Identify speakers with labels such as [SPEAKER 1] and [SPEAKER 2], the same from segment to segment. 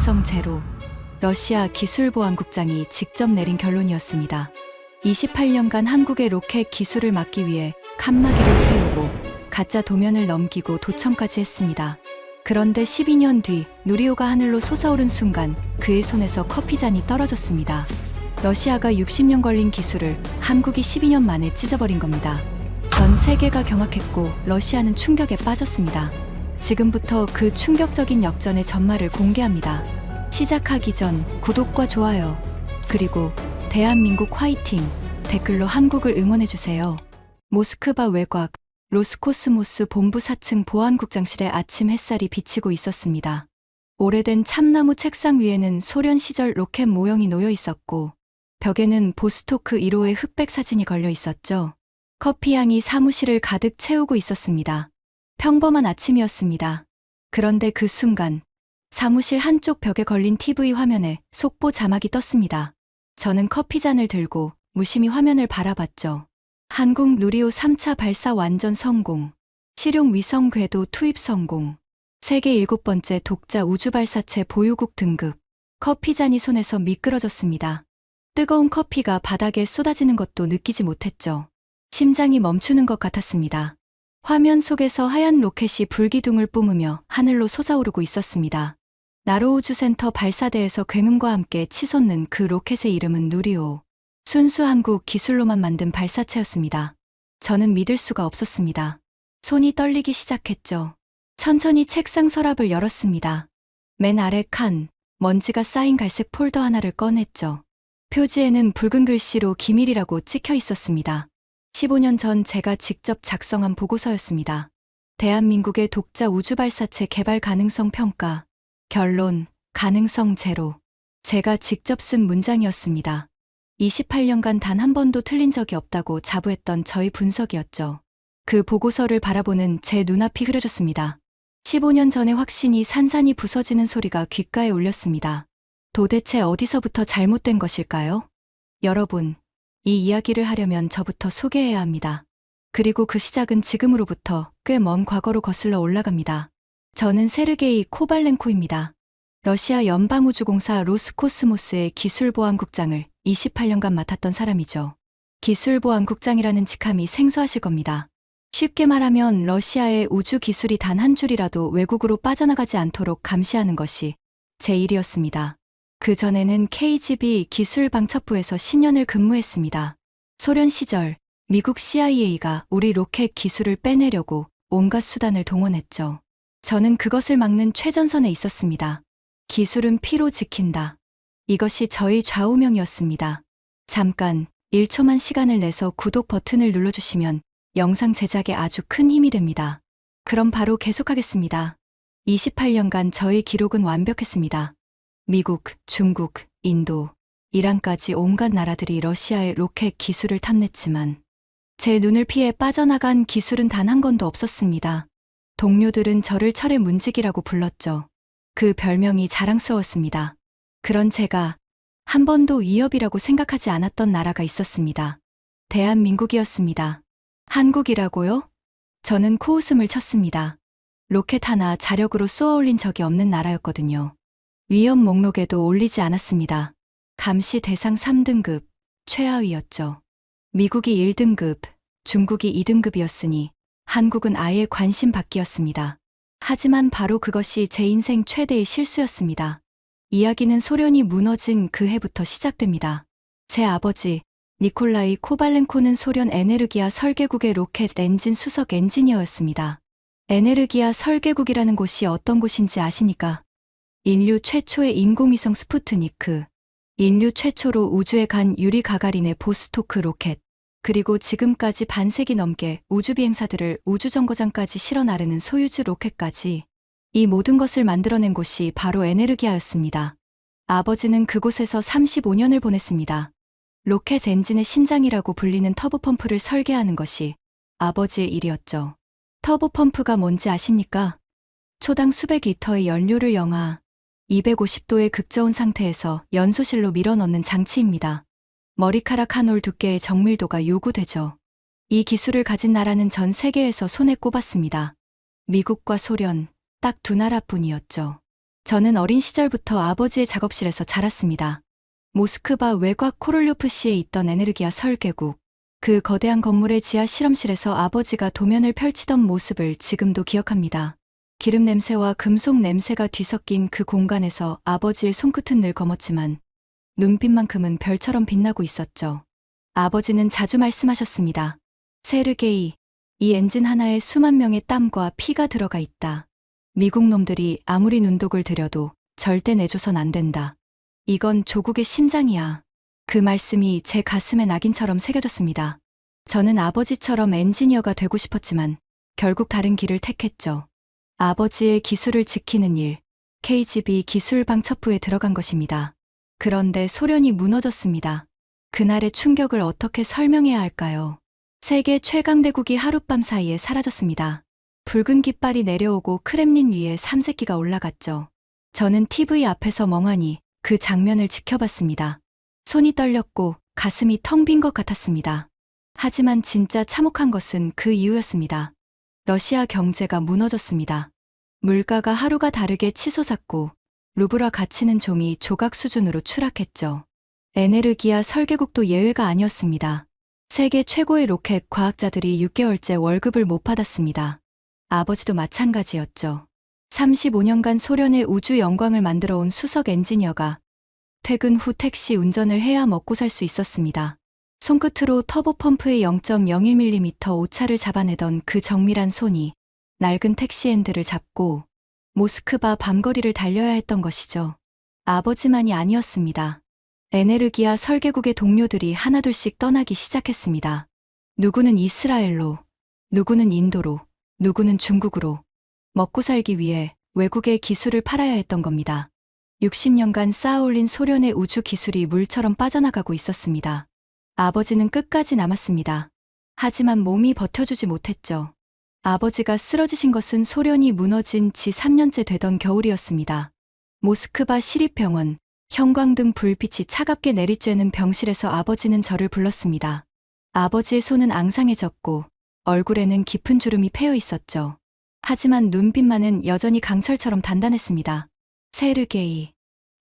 [SPEAKER 1] 가능성 제로. 러시아 기술보안국장이 직접 내린 결론이었습니다. 28년간 한국의 로켓 기술을 막기 위해 칸막이를 세우고 가짜 도면을 넘기고 도청까지 했습니다. 그런데 12년 뒤 누리호가 하늘로 솟아오른 순간 그의 손에서 커피잔이 떨어졌습니다. 러시아가 60년 걸린 기술을 한국이 12년 만에 찢어버린 겁니다. 전 세계가 경악했고 러시아는 충격에 빠졌습니다. 지금부터 그 충격적인 역전의 전말을 공개합니다. 시작하기 전 구독과 좋아요, 그리고 대한민국 화이팅 댓글로 한국을 응원해주세요. 모스크바 외곽 로스코스모스 본부 4층 보안국장실에 아침 햇살이 비치고 있었습니다. 오래된 참나무 책상 위에는 소련 시절 로켓 모형이 놓여 있었고 벽에는 보스토크 1호의 흑백 사진이 걸려 있었죠. 커피향이 사무실을 가득 채우고 있었습니다. 평범한 아침이었습니다. 그런데 그 순간 사무실 한쪽 벽에 걸린 TV 화면에 속보 자막이 떴습니다. 저는 커피잔을 들고 무심히 화면을 바라봤죠. 한국 누리호 3차 발사 완전 성공, 실용 위성 궤도 투입 성공, 세계 7번째 독자 우주발사체 보유국 등극. 커피잔이 손에서 미끄러졌습니다. 뜨거운 커피가 바닥에 쏟아지는 것도 느끼지 못했죠. 심장이 멈추는 것 같았습니다. 화면 속에서 하얀 로켓이 불기둥을 뿜으며 하늘로 솟아오르고 있었습니다. 나로우주센터 발사대에서 굉음과 함께 치솟는 그 로켓의 이름은 누리호. 순수 한국 기술로만 만든 발사체였습니다. 저는 믿을 수가 없었습니다. 손이 떨리기 시작했죠. 천천히 책상 서랍을 열었습니다. 맨 아래 칸, 먼지가 쌓인 갈색 폴더 하나를 꺼냈죠. 표지에는 붉은 글씨로 기밀이라고 찍혀 있었습니다. 15년 전 제가 직접 작성한 보고서였습니다. 대한민국의 독자 우주발사체 개발 가능성 평가. 결론, 가능성 제로. 제가 직접 쓴 문장이었습니다. 28년간 단 한 번도 틀린 적이 없다고 자부했던 저희 분석이었죠. 그 보고서를 바라보는 제 눈앞이 흐려졌습니다. 15년 전의 확신이 산산이 부서지는 소리가 귓가에 울렸습니다. 도대체 어디서부터 잘못된 것일까요? 여러분, 이 이야기를 하려면 저부터 소개해야 합니다. 그리고 그 시작은 지금으로부터 꽤 먼 과거로 거슬러 올라갑니다. 저는 세르게이 코발렌코입니다. 러시아 연방우주공사 로스코스모스의 기술보안국장을 28년간 맡았던 사람이죠. 기술보안국장이라는 직함이 생소하실 겁니다. 쉽게 말하면 러시아의 우주 기술이 단 한 줄이라도 외국으로 빠져나가지 않도록 감시하는 것이 제 일이었습니다. 그 전에는 KGB 기술방첩부에서 10년을 근무했습니다. 소련 시절 미국 CIA가 우리 로켓 기술을 빼내려고 온갖 수단을 동원했죠. 저는 그것을 막는 최전선에 있었습니다. 기술은 피로 지킨다. 이것이 저의 좌우명이었습니다. 잠깐 1초만 시간을 내서 구독 버튼을 눌러주시면 영상 제작에 아주 큰 힘이 됩니다. 그럼 바로 계속하겠습니다. 28년간 저의 기록은 완벽했습니다. 미국, 중국, 인도, 이란까지 온갖 나라들이 러시아의 로켓 기술을 탐냈지만 제 눈을 피해 빠져나간 기술은 단 한 건도 없었습니다. 동료들은 저를 철의 문지기라고 불렀죠. 그 별명이 자랑스러웠습니다. 그런 제가 한 번도 위협이라고 생각하지 않았던 나라가 있었습니다. 대한민국이었습니다. 한국이라고요? 저는 코웃음을 쳤습니다. 로켓 하나 자력으로 쏘아올린 적이 없는 나라였거든요. 위협 목록에도 올리지 않았습니다. 감시 대상 3등급, 최하위였죠. 미국이 1등급, 중국이 2등급이었으니 한국은 아예 관심 밖이었습니다. 하지만 바로 그것이 제 인생 최대의 실수였습니다. 이야기는 소련이 무너진 그 해부터 시작됩니다. 제 아버지, 니콜라이 코발렌코는 소련 에네르기아 설계국의 로켓 엔진 수석 엔지니어였습니다. 에네르기아 설계국이라는 곳이 어떤 곳인지 아십니까? 인류 최초의 인공위성 스푸트니크, 인류 최초로 우주에 간 유리 가가린의 보스토크 로켓, 그리고 지금까지 반세기 넘게 우주비행사들을 우주정거장까지 실어 나르는 소유즈 로켓까지 이 모든 것을 만들어낸 곳이 바로 에네르기아였습니다. 아버지는 그곳에서 35년을 보냈습니다. 로켓 엔진의 심장이라고 불리는 터보펌프를 설계하는 것이 아버지의 일이었죠. 터보펌프가 뭔지 아십니까? 초당 수백 리터의 연료를 영하 250도의 극저온 상태에서 연소실로 밀어넣는 장치입니다. 머리카락 한 올 두께의 정밀도가 요구되죠. 이 기술을 가진 나라는 전 세계에서 손에 꼽았습니다. 미국과 소련, 딱 두 나라뿐이었죠. 저는 어린 시절부터 아버지의 작업실에서 자랐습니다. 모스크바 외곽 코롤료프시에 있던 에네르기아 설계국, 그 거대한 건물의 지하 실험실에서 아버지가 도면을 펼치던 모습을 지금도 기억합니다. 기름 냄새와 금속 냄새가 뒤섞인 그 공간에서 아버지의 손끝은 늘 검었지만 눈빛만큼은 별처럼 빛나고 있었죠. 아버지는 자주 말씀하셨습니다. 세르게이, 이 엔진 하나에 수만 명의 땀과 피가 들어가 있다. 미국 놈들이 아무리 눈독을 들여도 절대 내줘선 안 된다. 이건 조국의 심장이야. 그 말씀이 제 가슴에 낙인처럼 새겨졌습니다. 저는 아버지처럼 엔지니어가 되고 싶었지만 결국 다른 길을 택했죠. 아버지의 기술을 지키는 일, KGB 기술방첩부에 들어간 것입니다. 그런데 소련이 무너졌습니다. 그날의 충격을 어떻게 설명해야 할까요? 세계 최강대국이 하룻밤 사이에 사라졌습니다. 붉은 깃발이 내려오고 크렘린 위에 삼색기가 올라갔죠. 저는 TV 앞에서 멍하니 그 장면을 지켜봤습니다. 손이 떨렸고 가슴이 텅 빈 것 같았습니다. 하지만 진짜 참혹한 것은 그 이유였습니다. 러시아 경제가 무너졌습니다. 물가가 하루가 다르게 치솟았고 루블화 가치는 종이 조각 수준으로 추락했죠. 에네르기아 설계국도 예외가 아니었습니다. 세계 최고의 로켓 과학자들이 6개월째 월급을 못 받았습니다. 아버지도 마찬가지였죠. 35년간 소련의 우주 영광을 만들어 온 수석 엔지니어가 퇴근 후 택시 운전을 해야 먹고 살 수 있었습니다. 손끝으로 터보펌프의 0.01mm 오차를 잡아내던 그 정밀한 손이 낡은 택시 핸들을 잡고 모스크바 밤거리를 달려야 했던 것이죠. 아버지만이 아니었습니다. 에네르기아 설계국의 동료들이 하나둘씩 떠나기 시작했습니다. 누구는 이스라엘로, 누구는 인도로, 누구는 중국으로 먹고 살기 위해 외국의 기술을 팔아야 했던 겁니다. 60년간 쌓아올린 소련의 우주 기술이 물처럼 빠져나가고 있었습니다. 아버지는 끝까지 남았습니다. 하지만 몸이 버텨주지 못했죠. 아버지가 쓰러지신 것은 소련이 무너진 지 3년째 되던 겨울이었습니다. 모스크바 시립병원, 형광등 불빛이 차갑게 내리쬐는 병실에서 아버지는 저를 불렀습니다. 아버지의 손은 앙상해졌고 얼굴에는 깊은 주름이 패여 있었죠. 하지만 눈빛만은 여전히 강철처럼 단단했습니다. 세르게이.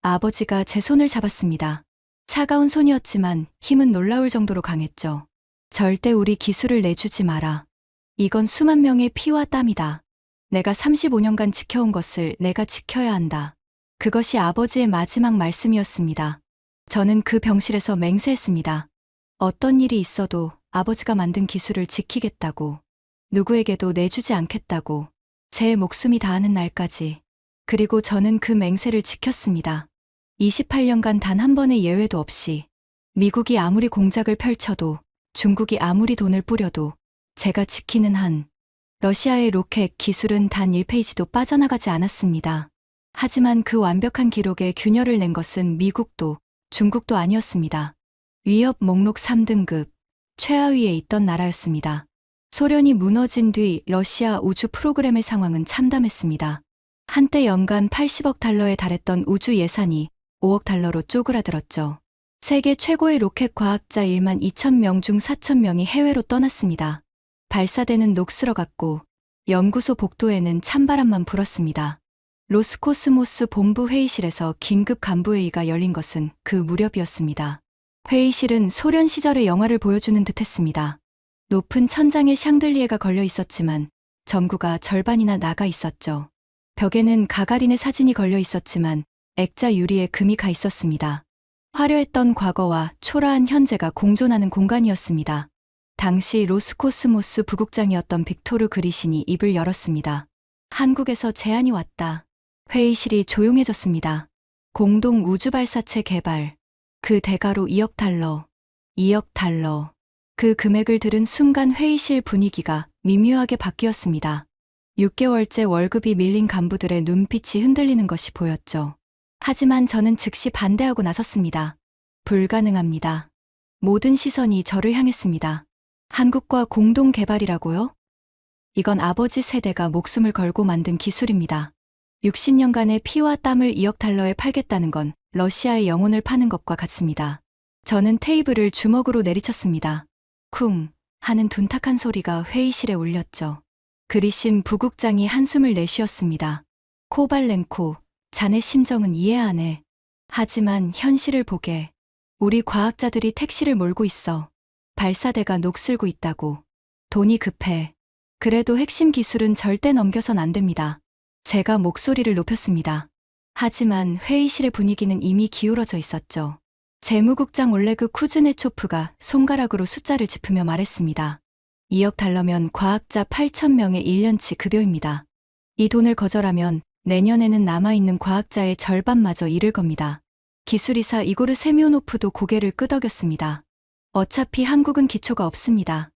[SPEAKER 1] 아버지가 제 손을 잡았습니다. 차가운 손이었지만 힘은 놀라울 정도로 강했죠. 절대 우리 기술을 내주지 마라. 이건 수만 명의 피와 땀이다. 내가 35년간 지켜온 것을 내가 지켜야 한다. 그것이 아버지의 마지막 말씀이었습니다. 저는 그 병실에서 맹세했습니다. 어떤 일이 있어도 아버지가 만든 기술을 지키겠다고. 누구에게도 내주지 않겠다고. 제 목숨이 다하는 날까지. 그리고 저는 그 맹세를 지켰습니다. 28년간 단 한 번의 예외도 없이 미국이 아무리 공작을 펼쳐도 중국이 아무리 돈을 뿌려도 제가 지키는 한 러시아의 로켓 기술은 단 1페이지도 빠져나가지 않았습니다. 하지만 그 완벽한 기록에 균열을 낸 것은 미국도 중국도 아니었습니다. 위협 목록 3등급 최하위에 있던 나라였습니다. 소련이 무너진 뒤 러시아 우주 프로그램의 상황은 참담했습니다. 한때 연간 80억 달러에 달했던 우주 예산이 5억 달러로 쪼그라들었죠. 세계 최고의 로켓 과학자 1만 2천 명 중 4천 명이 해외로 떠났습니다. 발사대는 녹슬어갔고 연구소 복도에는 찬바람만 불었습니다. 로스코스모스 본부 회의실에서 긴급 간부회의가 열린 것은 그 무렵이었습니다. 회의실은 소련 시절의 영화를 보여주는 듯했습니다. 높은 천장에 샹들리에가 걸려 있었지만 전구가 절반이나 나가 있었죠. 벽에는 가가린의 사진이 걸려 있었지만 액자 유리에 금이 가 있었습니다. 화려했던 과거와 초라한 현재가 공존하는 공간이었습니다. 당시 로스코스모스 부국장이었던 빅토르 그리신이 입을 열었습니다. 한국에서 제안이 왔다. 회의실이 조용해졌습니다. 공동 우주발사체 개발. 그 대가로 2억 달러. 2억 달러. 그 금액을 들은 순간 회의실 분위기가 미묘하게 바뀌었습니다. 6개월째 월급이 밀린 간부들의 눈빛이 흔들리는 것이 보였죠. 하지만 저는 즉시 반대하고 나섰습니다. 불가능합니다. 모든 시선이 저를 향했습니다. 한국과 공동 개발이라고요? 이건 아버지 세대가 목숨을 걸고 만든 기술입니다. 60년간의 피와 땀을 2억 달러에 팔겠다는 건 러시아의 영혼을 파는 것과 같습니다. 저는 테이블을 주먹으로 내리쳤습니다. 쿵 하는 둔탁한 소리가 회의실에 울렸죠. 그리신 부국장이 한숨을 내쉬었습니다. 코발렌코, 자네 심정은 이해 안 해. 하지만 현실을 보게. 우리 과학자들이 택시를 몰고 있어. 발사대가 녹슬고 있다고. 돈이 급해. 그래도 핵심 기술은 절대 넘겨선 안 됩니다. 제가 목소리를 높였습니다. 하지만 회의실의 분위기는 이미 기울어져 있었죠. 재무국장 올레그 쿠즈네초프가 손가락으로 숫자를 짚으며 말했습니다. 2억 달러면 과학자 8,000명의 1년치 급여입니다. 이 돈을 거절하면 내년에는 남아있는 과학자의 절반마저 잃을 겁니다. 기술이사 이고르 세미오노프도 고개를 끄덕였습니다. 어차피 한국은 기초가 없습니다.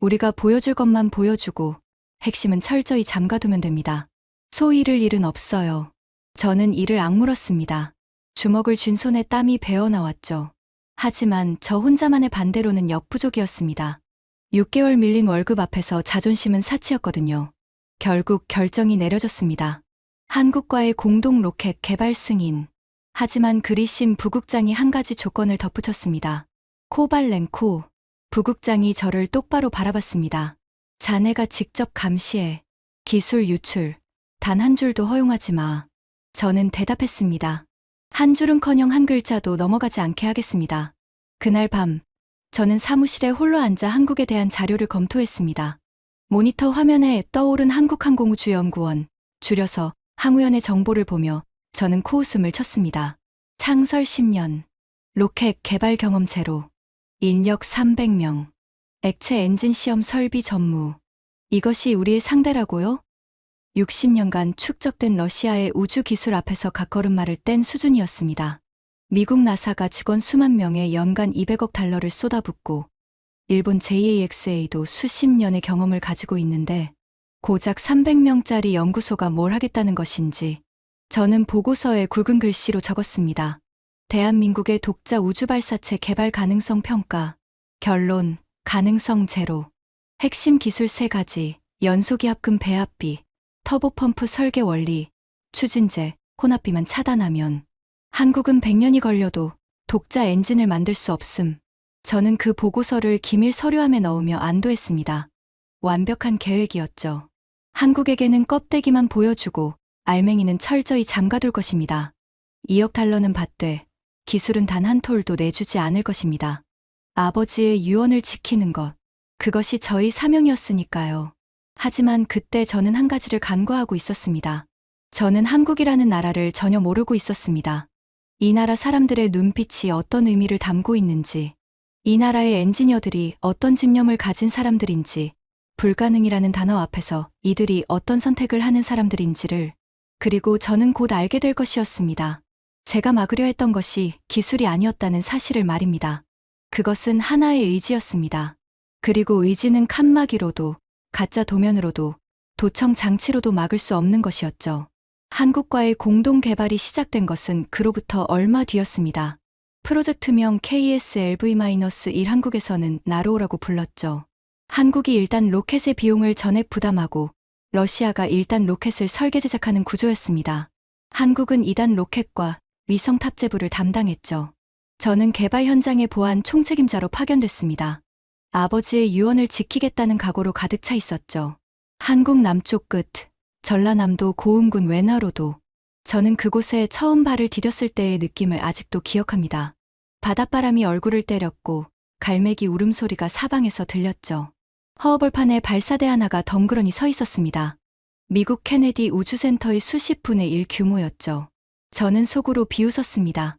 [SPEAKER 1] 우리가 보여줄 것만 보여주고 핵심은 철저히 잠가두면 됩니다. 소위를 일은 없어요. 저는 이를 악물었습니다. 주먹을 쥔 손에 땀이 배어나왔죠. 하지만 저 혼자만의 반대로는 역부족이었습니다. 6개월 밀린 월급 앞에서 자존심은 사치였거든요. 결국 결정이 내려졌습니다. 한국과의 공동 로켓 개발 승인. 하지만 그리심 부국장이 한 가지 조건을 덧붙였습니다. 코발렌코. 부국장이 저를 똑바로 바라봤습니다. 자네가 직접 감시해. 기술 유출. 단 한 줄도 허용하지 마. 저는 대답했습니다. 한 줄은커녕 한 글자도 넘어가지 않게 하겠습니다. 그날 밤, 저는 사무실에 홀로 앉아 한국에 대한 자료를 검토했습니다. 모니터 화면에 떠오른 한국항공우주연구원, 줄여서 항우연의 정보를 보며 저는 코웃음을 쳤습니다. 창설 10년, 로켓 개발 경험 제로, 인력 300명, 액체 엔진 시험 설비 전무. 이것이 우리의 상대라고요? 60년간 축적된 러시아의 우주 기술 앞에서 각걸음마를 뗀 수준이었습니다. 미국 나사가 직원 수만 명에 연간 200억 달러를 쏟아붓고 일본 JAXA도 수십 년의 경험을 가지고 있는데 고작 300명짜리 연구소가 뭘 하겠다는 것인지 저는 보고서에 굵은 글씨로 적었습니다. 대한민국의 독자 우주발사체 개발 가능성 평가. 결론, 가능성 제로. 핵심 기술 3가지, 연소기압금 배합비, 터보펌프 설계 원리, 추진제, 혼합비만 차단하면 한국은 100년이 걸려도 독자 엔진을 만들 수 없음. 저는 그 보고서를 기밀 서류함에 넣으며 안도했습니다. 완벽한 계획이었죠. 한국에게는 껍데기만 보여주고 알맹이는 철저히 잠가둘 것입니다. 2억 달러는 받되 기술은 단 한 톨도 내주지 않을 것입니다. 아버지의 유언을 지키는 것, 그것이 저희 사명이었으니까요. 하지만 그때 저는 한 가지를 간과하고 있었습니다. 저는 한국이라는 나라를 전혀 모르고 있었습니다. 이 나라 사람들의 눈빛이 어떤 의미를 담고 있는지, 이 나라의 엔지니어들이 어떤 집념을 가진 사람들인지, 불가능이라는 단어 앞에서 이들이 어떤 선택을 하는 사람들인지를, 그리고 저는 곧 알게 될 것이었습니다. 제가 막으려 했던 것이 기술이 아니었다는 사실을 말입니다. 그것은 하나의 의지였습니다. 그리고 의지는 칸막이로도, 가짜 도면으로도, 도청 장치로도 막을 수 없는 것이었죠. 한국과의 공동 개발이 시작된 것은 그로부터 얼마 뒤였습니다. 프로젝트명 KSLV-1 한국에서는 나로우라고 불렀죠. 한국이 일단 로켓의 비용을 전액 부담하고 러시아가 일단 로켓을 설계 제작하는 구조였습니다. 한국은 2단 로켓과 위성 탑재부를 담당했죠. 저는 개발 현장의 보안 총책임자로 파견됐습니다. 아버지의 유언을 지키겠다는 각오로 가득 차 있었죠. 한국 남쪽 끝, 전라남도 고흥군 외나로도. 저는 그곳에 처음 발을 디뎠을 때의 느낌을 아직도 기억합니다. 바닷바람이 얼굴을 때렸고 갈매기 울음소리가 사방에서 들렸죠. 허허벌판에 발사대 하나가 덩그러니 서 있었습니다. 미국 케네디 우주센터의 수십 분의 1 규모였죠. 저는 속으로 비웃었습니다.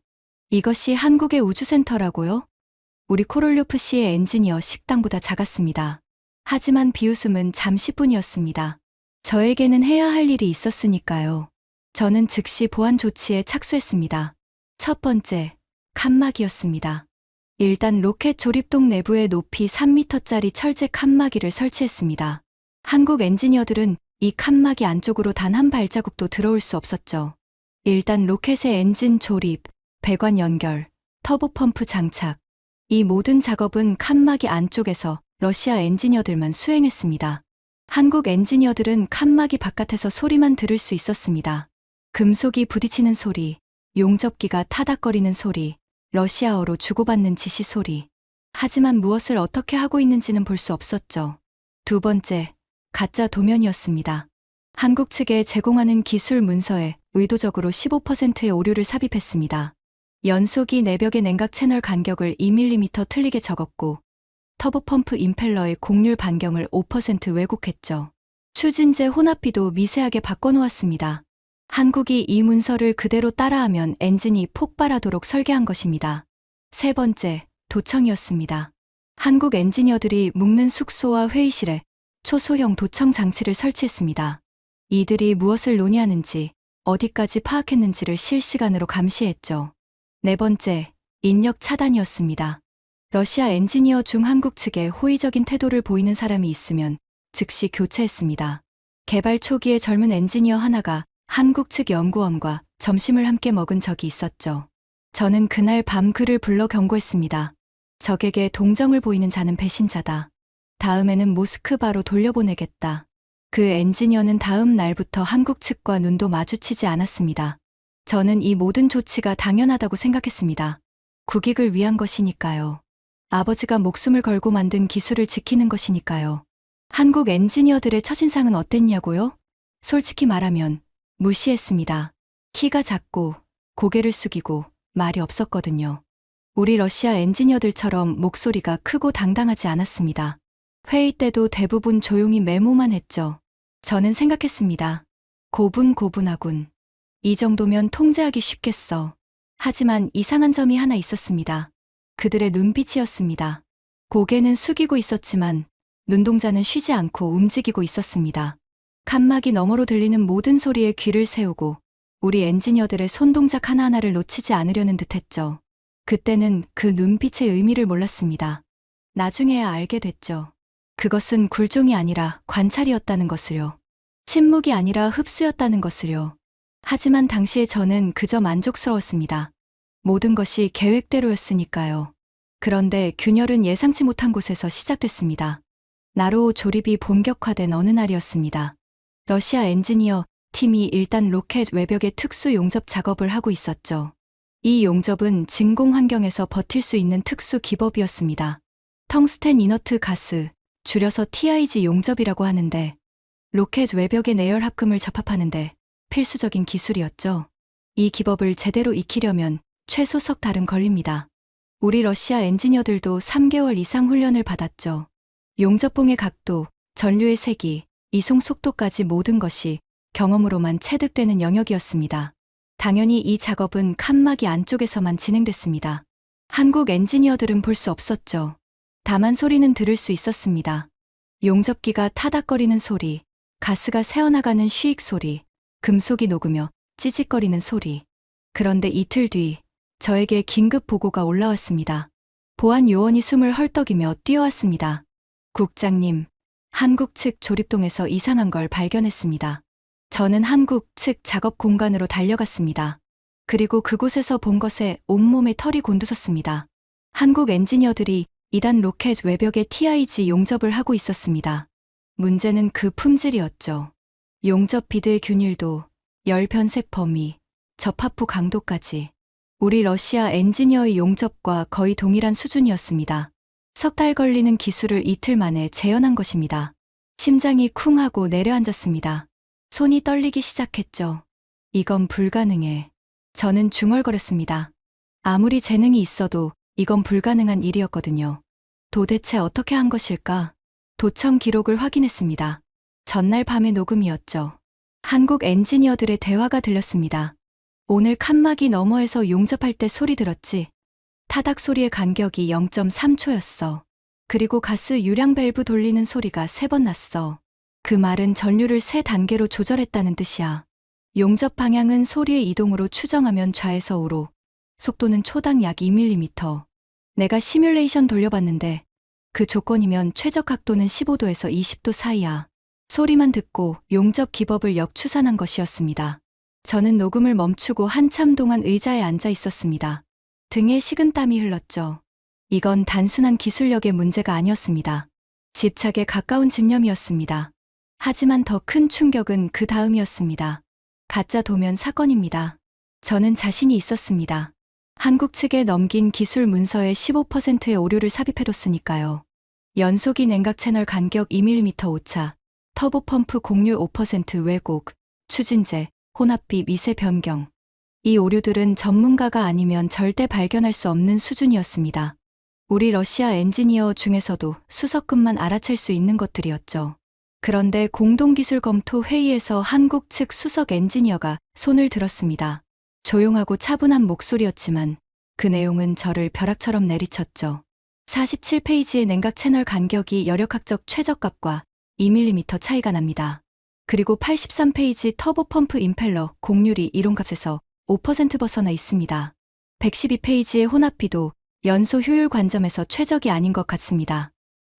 [SPEAKER 1] 이것이 한국의 우주센터라고요? 우리 코롤료프 씨의 엔지니어 식당보다 작았습니다. 하지만 비웃음은 잠시뿐이었습니다. 저에게는 해야 할 일이 있었으니까요. 저는 즉시 보안 조치에 착수했습니다. 첫 번째, 칸막이였습니다. 일단 로켓 조립동 내부에 높이 3m짜리 철제 칸막이를 설치했습니다. 한국 엔지니어들은 이 칸막이 안쪽으로 단 한 발자국도 들어올 수 없었죠. 일단 로켓의 엔진 조립, 배관 연결, 터보펌프 장착. 이 모든 작업은 칸막이 안쪽에서 러시아 엔지니어들만 수행했습니다. 한국 엔지니어들은 칸막이 바깥에서 소리만 들을 수 있었습니다. 금속이 부딪히는 소리, 용접기가 타닥거리는 소리, 러시아어로 주고받는 지시 소리. 하지만 무엇을 어떻게 하고 있는지는 볼 수 없었죠. 두 번째, 가짜 도면이었습니다. 한국 측에 제공하는 기술 문서에 의도적으로 15%의 오류를 삽입했습니다. 연소기 내벽의 냉각 채널 간격을 2mm 틀리게 적었고 터보펌프 임펠러의 곡률 반경을 5% 왜곡했죠. 추진제 혼합비도 미세하게 바꿔놓았습니다. 한국이 이 문서를 그대로 따라하면 엔진이 폭발하도록 설계한 것입니다. 세 번째, 도청이었습니다. 한국 엔지니어들이 묵는 숙소와 회의실에 초소형 도청 장치를 설치했습니다. 이들이 무엇을 논의하는지, 어디까지 파악했는지를 실시간으로 감시했죠. 네 번째, 인력 차단이었습니다. 러시아 엔지니어 중 한국 측에 호의적인 태도를 보이는 사람이 있으면 즉시 교체했습니다. 개발 초기에 젊은 엔지니어 하나가 한국 측 연구원과 점심을 함께 먹은 적이 있었죠. 저는 그날 밤 그를 불러 경고했습니다. 적에게 동정을 보이는 자는 배신자다. 다음에는 모스크바로 돌려보내겠다. 그 엔지니어는 다음 날부터 한국 측과 눈도 마주치지 않았습니다. 저는 이 모든 조치가 당연하다고 생각했습니다. 국익을 위한 것이니까요. 아버지가 목숨을 걸고 만든 기술을 지키는 것이니까요. 한국 엔지니어들의 첫인상은 어땠냐고요? 솔직히 말하면 무시했습니다. 키가 작고 고개를 숙이고 말이 없었거든요. 우리 러시아 엔지니어들처럼 목소리가 크고 당당하지 않았습니다. 회의 때도 대부분 조용히 메모만 했죠. 저는 생각했습니다. 고분고분하군. 이 정도면 통제하기 쉽겠어. 하지만 이상한 점이 하나 있었습니다. 그들의 눈빛이었습니다. 고개는 숙이고 있었지만 눈동자는 쉬지 않고 움직이고 있었습니다. 칸막이 너머로 들리는 모든 소리에 귀를 세우고 우리 엔지니어들의 손동작 하나하나를 놓치지 않으려는 듯했죠. 그때는 그 눈빛의 의미를 몰랐습니다. 나중에야 알게 됐죠. 그것은 굴종이 아니라 관찰이었다는 것을요. 침묵이 아니라 흡수였다는 것을요. 하지만 당시에 저는 그저 만족스러웠습니다. 모든 것이 계획대로였으니까요. 그런데 균열은 예상치 못한 곳에서 시작됐습니다. 나로 조립이 본격화된 어느 날이었습니다. 러시아 엔지니어 팀이 일단 로켓 외벽의 특수 용접 작업을 하고 있었죠. 이 용접은 진공 환경에서 버틸 수 있는 특수 기법이었습니다. 텅스텐 이너트 가스, 줄여서 TIG 용접이라고 하는데 로켓 외벽의 내열 합금을 접합하는데 필수적인 기술이었죠. 이 기법을 제대로 익히려면 최소 석 달은 걸립니다. 우리 러시아 엔지니어들도 3개월 이상 훈련을 받았죠. 용접봉의 각도, 전류의 세기, 이송 속도까지 모든 것이 경험으로만 체득되는 영역이었습니다. 당연히 이 작업은 칸막이 안쪽에서만 진행됐습니다. 한국 엔지니어들은 볼 수 없었죠. 다만 소리는 들을 수 있었습니다. 용접기가 타닥거리는 소리, 가스가 새어나가는 쉬익 소리, 금속이 녹으며 찌직거리는 소리. 그런데 이틀 뒤 저에게 긴급 보고가 올라왔습니다. 보안 요원이 숨을 헐떡이며 뛰어왔습니다. 국장님, 한국 측 조립동에서 이상한 걸 발견했습니다. 저는 한국 측 작업 공간으로 달려갔습니다. 그리고 그곳에서 본 것에 온몸에 털이 곤두섰습니다. 한국 엔지니어들이 2단 로켓 외벽에 TIG 용접을 하고 있었습니다. 문제는 그 품질이었죠. 용접 비드의 균일도, 열 변색 범위, 접합부 강도까지. 우리 러시아 엔지니어의 용접과 거의 동일한 수준이었습니다. 석 달 걸리는 기술을 이틀 만에 재현한 것입니다. 심장이 쿵 하고 내려앉았습니다. 손이 떨리기 시작했죠. 이건 불가능해. 저는 중얼거렸습니다. 아무리 재능이 있어도 이건 불가능한 일이었거든요. 도대체 어떻게 한 것일까? 도청 기록을 확인했습니다. 전날 밤의 녹음이었죠. 한국 엔지니어들의 대화가 들렸습니다. 오늘 칸막이 너머에서 용접할 때 소리 들었지? 타닥 소리의 간격이 0.3초였어. 그리고 가스 유량 밸브 돌리는 소리가 3번 났어. 그 말은 전류를 3단계로 조절했다는 뜻이야. 용접 방향은 소리의 이동으로 추정하면 좌에서 우로, 속도는 초당 약 2mm. 내가 시뮬레이션 돌려봤는데 그 조건이면 최적 각도는 15도에서 20도 사이야. 소리만 듣고 용접 기법을 역추산한 것이었습니다. 저는 녹음을 멈추고 한참 동안 의자에 앉아 있었습니다. 등에 식은땀이 흘렀죠. 이건 단순한 기술력의 문제가 아니었습니다. 집착에 가까운 집념이었습니다. 하지만 더 큰 충격은 그 다음이었습니다. 가짜 도면 사건입니다. 저는 자신이 있었습니다. 한국 측에 넘긴 기술 문서에 15%의 오류를 삽입해뒀으니까요. 연소기 냉각 채널 간격 2mm 오차, 터보 펌프 곡률 5% 왜곡, 추진제, 혼합비 미세 변경. 이 오류들은 전문가가 아니면 절대 발견할 수 없는 수준이었습니다. 우리 러시아 엔지니어 중에서도 수석급만 알아챌 수 있는 것들이었죠. 그런데 공동기술 검토 회의에서 한국 측 수석 엔지니어가 손을 들었습니다. 조용하고 차분한 목소리였지만 그 내용은 저를 벼락처럼 내리쳤죠. 47페이지의 냉각 채널 간격이 열역학적 최저값과 2mm 차이가 납니다. 그리고 83페이지 터보펌프 임펠러 공률이 이론값에서 5% 벗어나 있습니다. 112페이지의 혼합비도 연소 효율 관점에서 최적이 아닌 것 같습니다.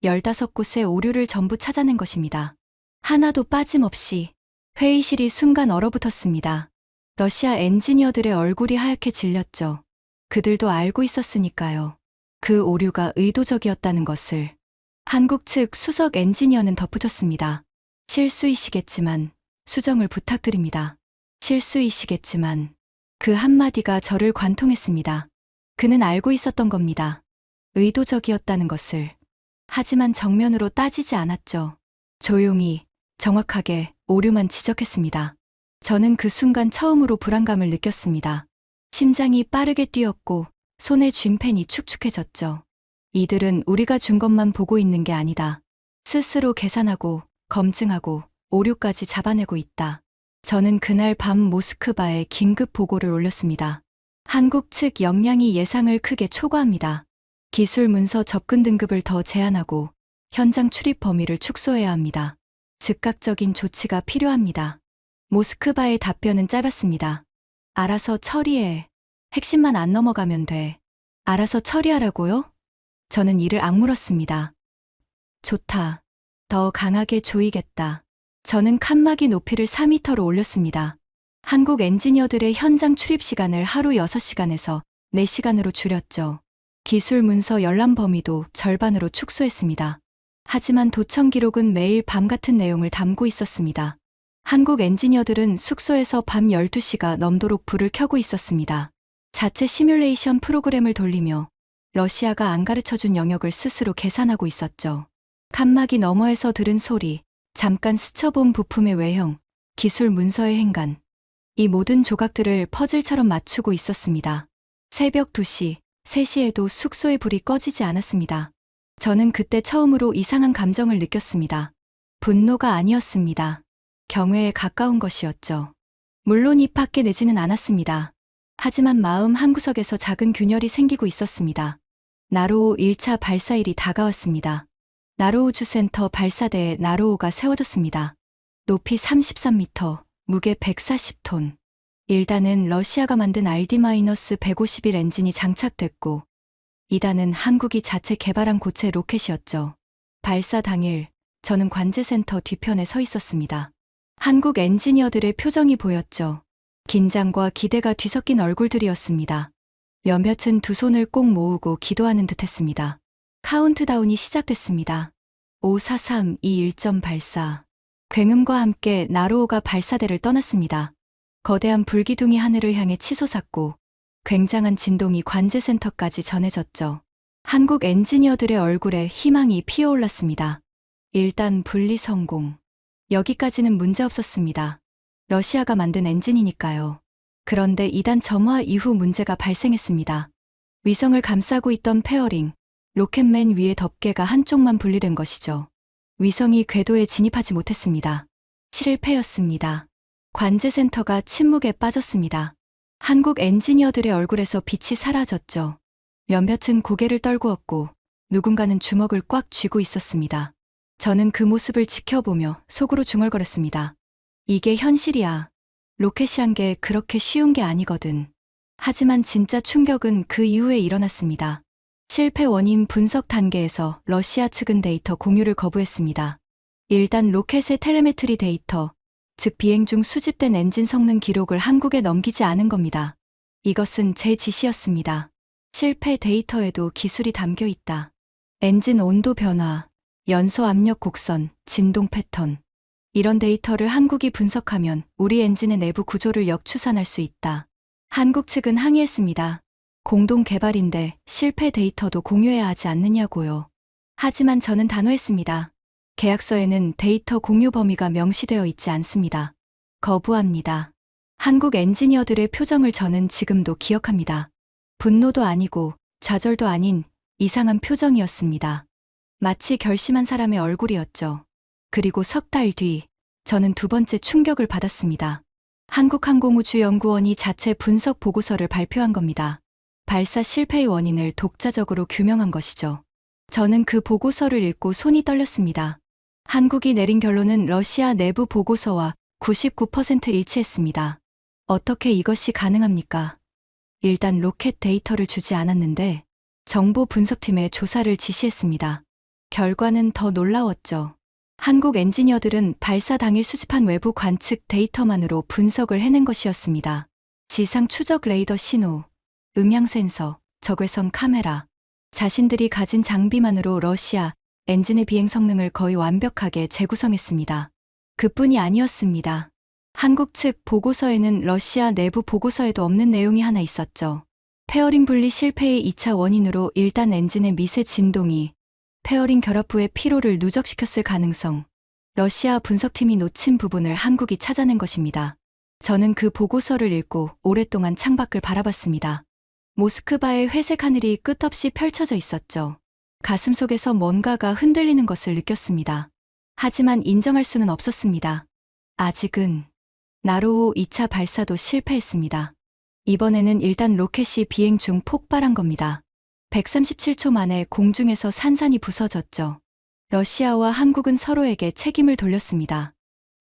[SPEAKER 1] 15곳의 오류를 전부 찾아낸 것입니다. 하나도 빠짐없이. 회의실이 순간 얼어붙었습니다. 러시아 엔지니어들의 얼굴이 하얗게 질렸죠. 그들도 알고 있었으니까요. 그 오류가 의도적이었다는 것을. 한국 측 수석 엔지니어는 덧붙였습니다. 실수이시겠지만 수정을 부탁드립니다. 실수이시겠지만 그 한마디가 저를 관통했습니다. 그는 알고 있었던 겁니다. 의도적이었다는 것을. 하지만 정면으로 따지지 않았죠. 조용히, 정확하게 오류만 지적했습니다. 저는 그 순간 처음으로 불안감을 느꼈습니다. 심장이 빠르게 뛰었고 손에 쥔 펜이 축축해졌죠. 이들은 우리가 준 것만 보고 있는 게 아니다. 스스로 계산하고 검증하고 오류까지 잡아내고 있다. 저는 그날 밤 모스크바에 긴급 보고를 올렸습니다. 한국 측 역량이 예상을 크게 초과합니다. 기술 문서 접근 등급을 더 제한하고 현장 출입 범위를 축소해야 합니다. 즉각적인 조치가 필요합니다. 모스크바의 답변은 짧았습니다. 알아서 처리해. 핵심만 안 넘어가면 돼. 알아서 처리하라고요? 저는 이를 악물었습니다. 좋다. 더 강하게 조이겠다. 저는 칸막이 높이를 4m로 올렸습니다. 한국 엔지니어들의 현장 출입 시간을 하루 6시간에서 4시간으로 줄였죠. 기술 문서 열람 범위도 절반으로 축소했습니다. 하지만 도청 기록은 매일 밤 같은 내용을 담고 있었습니다. 한국 엔지니어들은 숙소에서 밤 12시가 넘도록 불을 켜고 있었습니다. 자체 시뮬레이션 프로그램을 돌리며 러시아가 안 가르쳐준 영역을 스스로 계산하고 있었죠. 칸막이 너머에서 들은 소리, 잠깐 스쳐본 부품의 외형, 기술 문서의 행간. 이 모든 조각들을 퍼즐처럼 맞추고 있었습니다. 새벽 2시, 3시에도 숙소의 불이 꺼지지 않았습니다. 저는 그때 처음으로 이상한 감정을 느꼈습니다. 분노가 아니었습니다. 경외에 가까운 것이었죠. 물론 입 밖에 내지는 않았습니다. 하지만 마음 한구석에서 작은 균열이 생기고 있었습니다. 나로호 1차 발사일이 다가왔습니다. 나로호 주센터 발사대에 나로호가 세워졌습니다. 높이 33m, 무게 140톤. 1단은 러시아가 만든 RD-151 엔진이 장착됐고 2단은 한국이 자체 개발한 고체 로켓이었죠. 발사 당일 저는 관제센터 뒤편에 서 있었습니다. 한국 엔지니어들의 표정이 보였죠. 긴장과 기대가 뒤섞인 얼굴들이었습니다. 몇몇은 두 손을 꼭 모으고 기도하는 듯했습니다. 카운트다운이 시작됐습니다. 5, 4, 3, 2, 1점 발사. 굉음과 함께 나로호가 발사대를 떠났습니다. 거대한 불기둥이 하늘을 향해 치솟았고 굉장한 진동이 관제센터까지 전해졌죠. 한국 엔지니어들의 얼굴에 희망이 피어올랐습니다. 일단 분리 성공. 여기까지는 문제없었습니다. 러시아가 만든 엔진이니까요. 그런데 2단 점화 이후 문제가 발생했습니다. 위성을 감싸고 있던 페어링, 로켓맨 위의 덮개가 한쪽만 분리된 것이죠. 위성이 궤도에 진입하지 못했습니다. 실패였습니다. 관제센터가 침묵에 빠졌습니다. 한국 엔지니어들의 얼굴에서 빛이 사라졌죠. 몇몇은 고개를 떨구었고 누군가는 주먹을 꽉 쥐고 있었습니다. 저는 그 모습을 지켜보며 속으로 중얼거렸습니다. 이게 현실이야. 로켓이 한 게 그렇게 쉬운 게 아니거든. 하지만 진짜 충격은 그 이후에 일어났습니다. 실패 원인 분석 단계에서 러시아 측은 데이터 공유를 거부했습니다. 일단 로켓의 텔레메트리 데이터, 즉 비행 중 수집된 엔진 성능 기록을 한국에 넘기지 않은 겁니다. 이것은 제 지시였습니다. 실패 데이터에도 기술이 담겨 있다. 엔진 온도 변화, 연소 압력 곡선, 진동 패턴. 이런 데이터를 한국이 분석하면 우리 엔진의 내부 구조를 역추산할 수 있다. 한국 측은 항의했습니다. 공동 개발인데 실패 데이터도 공유해야 하지 않느냐고요. 하지만 저는 단호했습니다. 계약서에는 데이터 공유 범위가 명시되어 있지 않습니다. 거부합니다. 한국 엔지니어들의 표정을 저는 지금도 기억합니다. 분노도 아니고 좌절도 아닌 이상한 표정이었습니다. 마치 결심한 사람의 얼굴이었죠. 그리고 석 달 뒤, 저는 두 번째 충격을 받았습니다. 한국항공우주연구원이 자체 분석 보고서를 발표한 겁니다. 발사 실패의 원인을 독자적으로 규명한 것이죠. 저는 그 보고서를 읽고 손이 떨렸습니다. 한국이 내린 결론은 러시아 내부 보고서와 99% 일치했습니다. 어떻게 이것이 가능합니까? 일단 로켓 데이터를 주지 않았는데 정보 분석팀에 조사를 지시했습니다. 결과는 더 놀라웠죠. 한국 엔지니어들은 발사 당일 수집한 외부 관측 데이터만으로 분석을 해낸 것이었습니다. 지상 추적 레이더 신호, 음향 센서, 적외선 카메라, 자신들이 가진 장비만으로 러시아 엔진의 비행 성능을 거의 완벽하게 재구성했습니다. 그뿐이 아니었습니다. 한국 측 보고서에는 러시아 내부 보고서에도 없는 내용이 하나 있었죠. 페어링 분리 실패의 2차 원인으로 1단 엔진의 미세 진동이 페어링 결합 후의 피로를 누적시켰을 가능성. 러시아 분석팀이 놓친 부분을 한국이 찾아낸 것입니다. 저는 그 보고서를 읽고 오랫동안 창밖을 바라봤습니다. 모스크바의 회색 하늘이 끝없이 펼쳐져 있었죠. 가슴속에서 뭔가가 흔들리는 것을 느꼈습니다. 하지만 인정할 수는 없었습니다. 아직은 나로호 2차 발사도 실패했습니다. 이번에는 일단 로켓이 비행 중 폭발한 겁니다. 137초 만에 공중에서 산산이 부서졌죠. 러시아와 한국은 서로에게 책임을 돌렸습니다.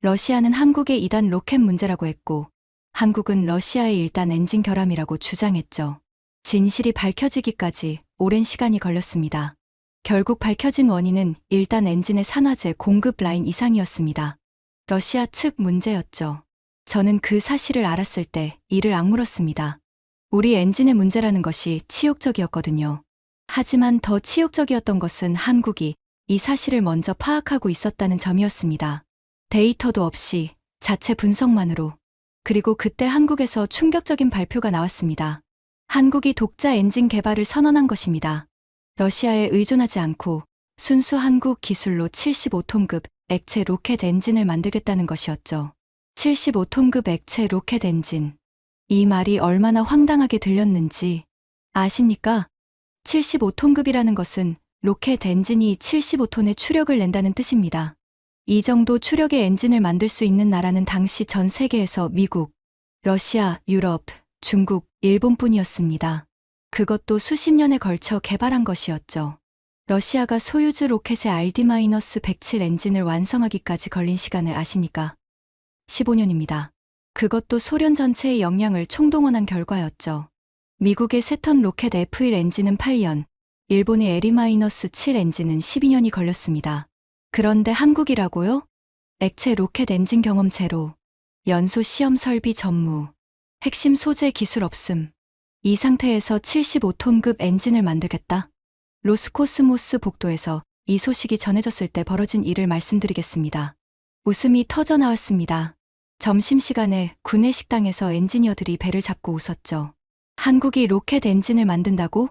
[SPEAKER 1] 러시아는 한국의 2단 로켓 문제라고 했고, 한국은 러시아의 1단 엔진 결함이라고 주장했죠. 진실이 밝혀지기까지 오랜 시간이 걸렸습니다. 결국 밝혀진 원인은 1단 엔진의 산화제 공급 라인 이상이었습니다. 러시아 측 문제였죠. 저는 그 사실을 알았을 때 이를 악물었습니다. 우리 엔진의 문제라는 것이 치욕적이었거든요. 하지만 더 치욕적이었던 것은 한국이 이 사실을 먼저 파악하고 있었다는 점이었습니다. 데이터도 없이 자체 분석만으로. 그리고 그때 한국에서 충격적인 발표가 나왔습니다. 한국이 독자 엔진 개발을 선언한 것입니다. 러시아에 의존하지 않고 순수 한국 기술로 75톤급 액체 로켓 엔진을 만들겠다는 것이었죠. 75톤급 액체 로켓 엔진. 이 말이 얼마나 황당하게 들렸는지 아십니까? 75톤급이라는 것은 로켓 엔진이 75톤의 추력을 낸다는 뜻입니다. 이 정도 추력의 엔진을 만들 수 있는 나라는 당시 전 세계에서 미국, 러시아, 유럽, 중국, 일본뿐이었습니다. 그것도 수십 년에 걸쳐 개발한 것이었죠. 러시아가 소유즈 로켓의 RD-107 엔진을 완성하기까지 걸린 시간을 아십니까? 15년입니다. 그것도 소련 전체의 역량을 총동원한 결과였죠. 미국의 세턴 로켓 F1 엔진은 8년, 일본의 에리-7 엔진은 12년이 걸렸습니다. 그런데 한국이라고요? 액체 로켓 엔진 경험 제로, 연소 시험 설비 전무, 핵심 소재 기술 없음. 이 상태에서 75톤급 엔진을 만들겠다? 로스코스모스 복도에서 이 소식이 전해졌을 때 벌어진 일을 말씀드리겠습니다. 웃음이 터져 나왔습니다. 점심시간에 구내 식당에서 엔지니어들이 배를 잡고 웃었죠. 한국이 로켓 엔진을 만든다고?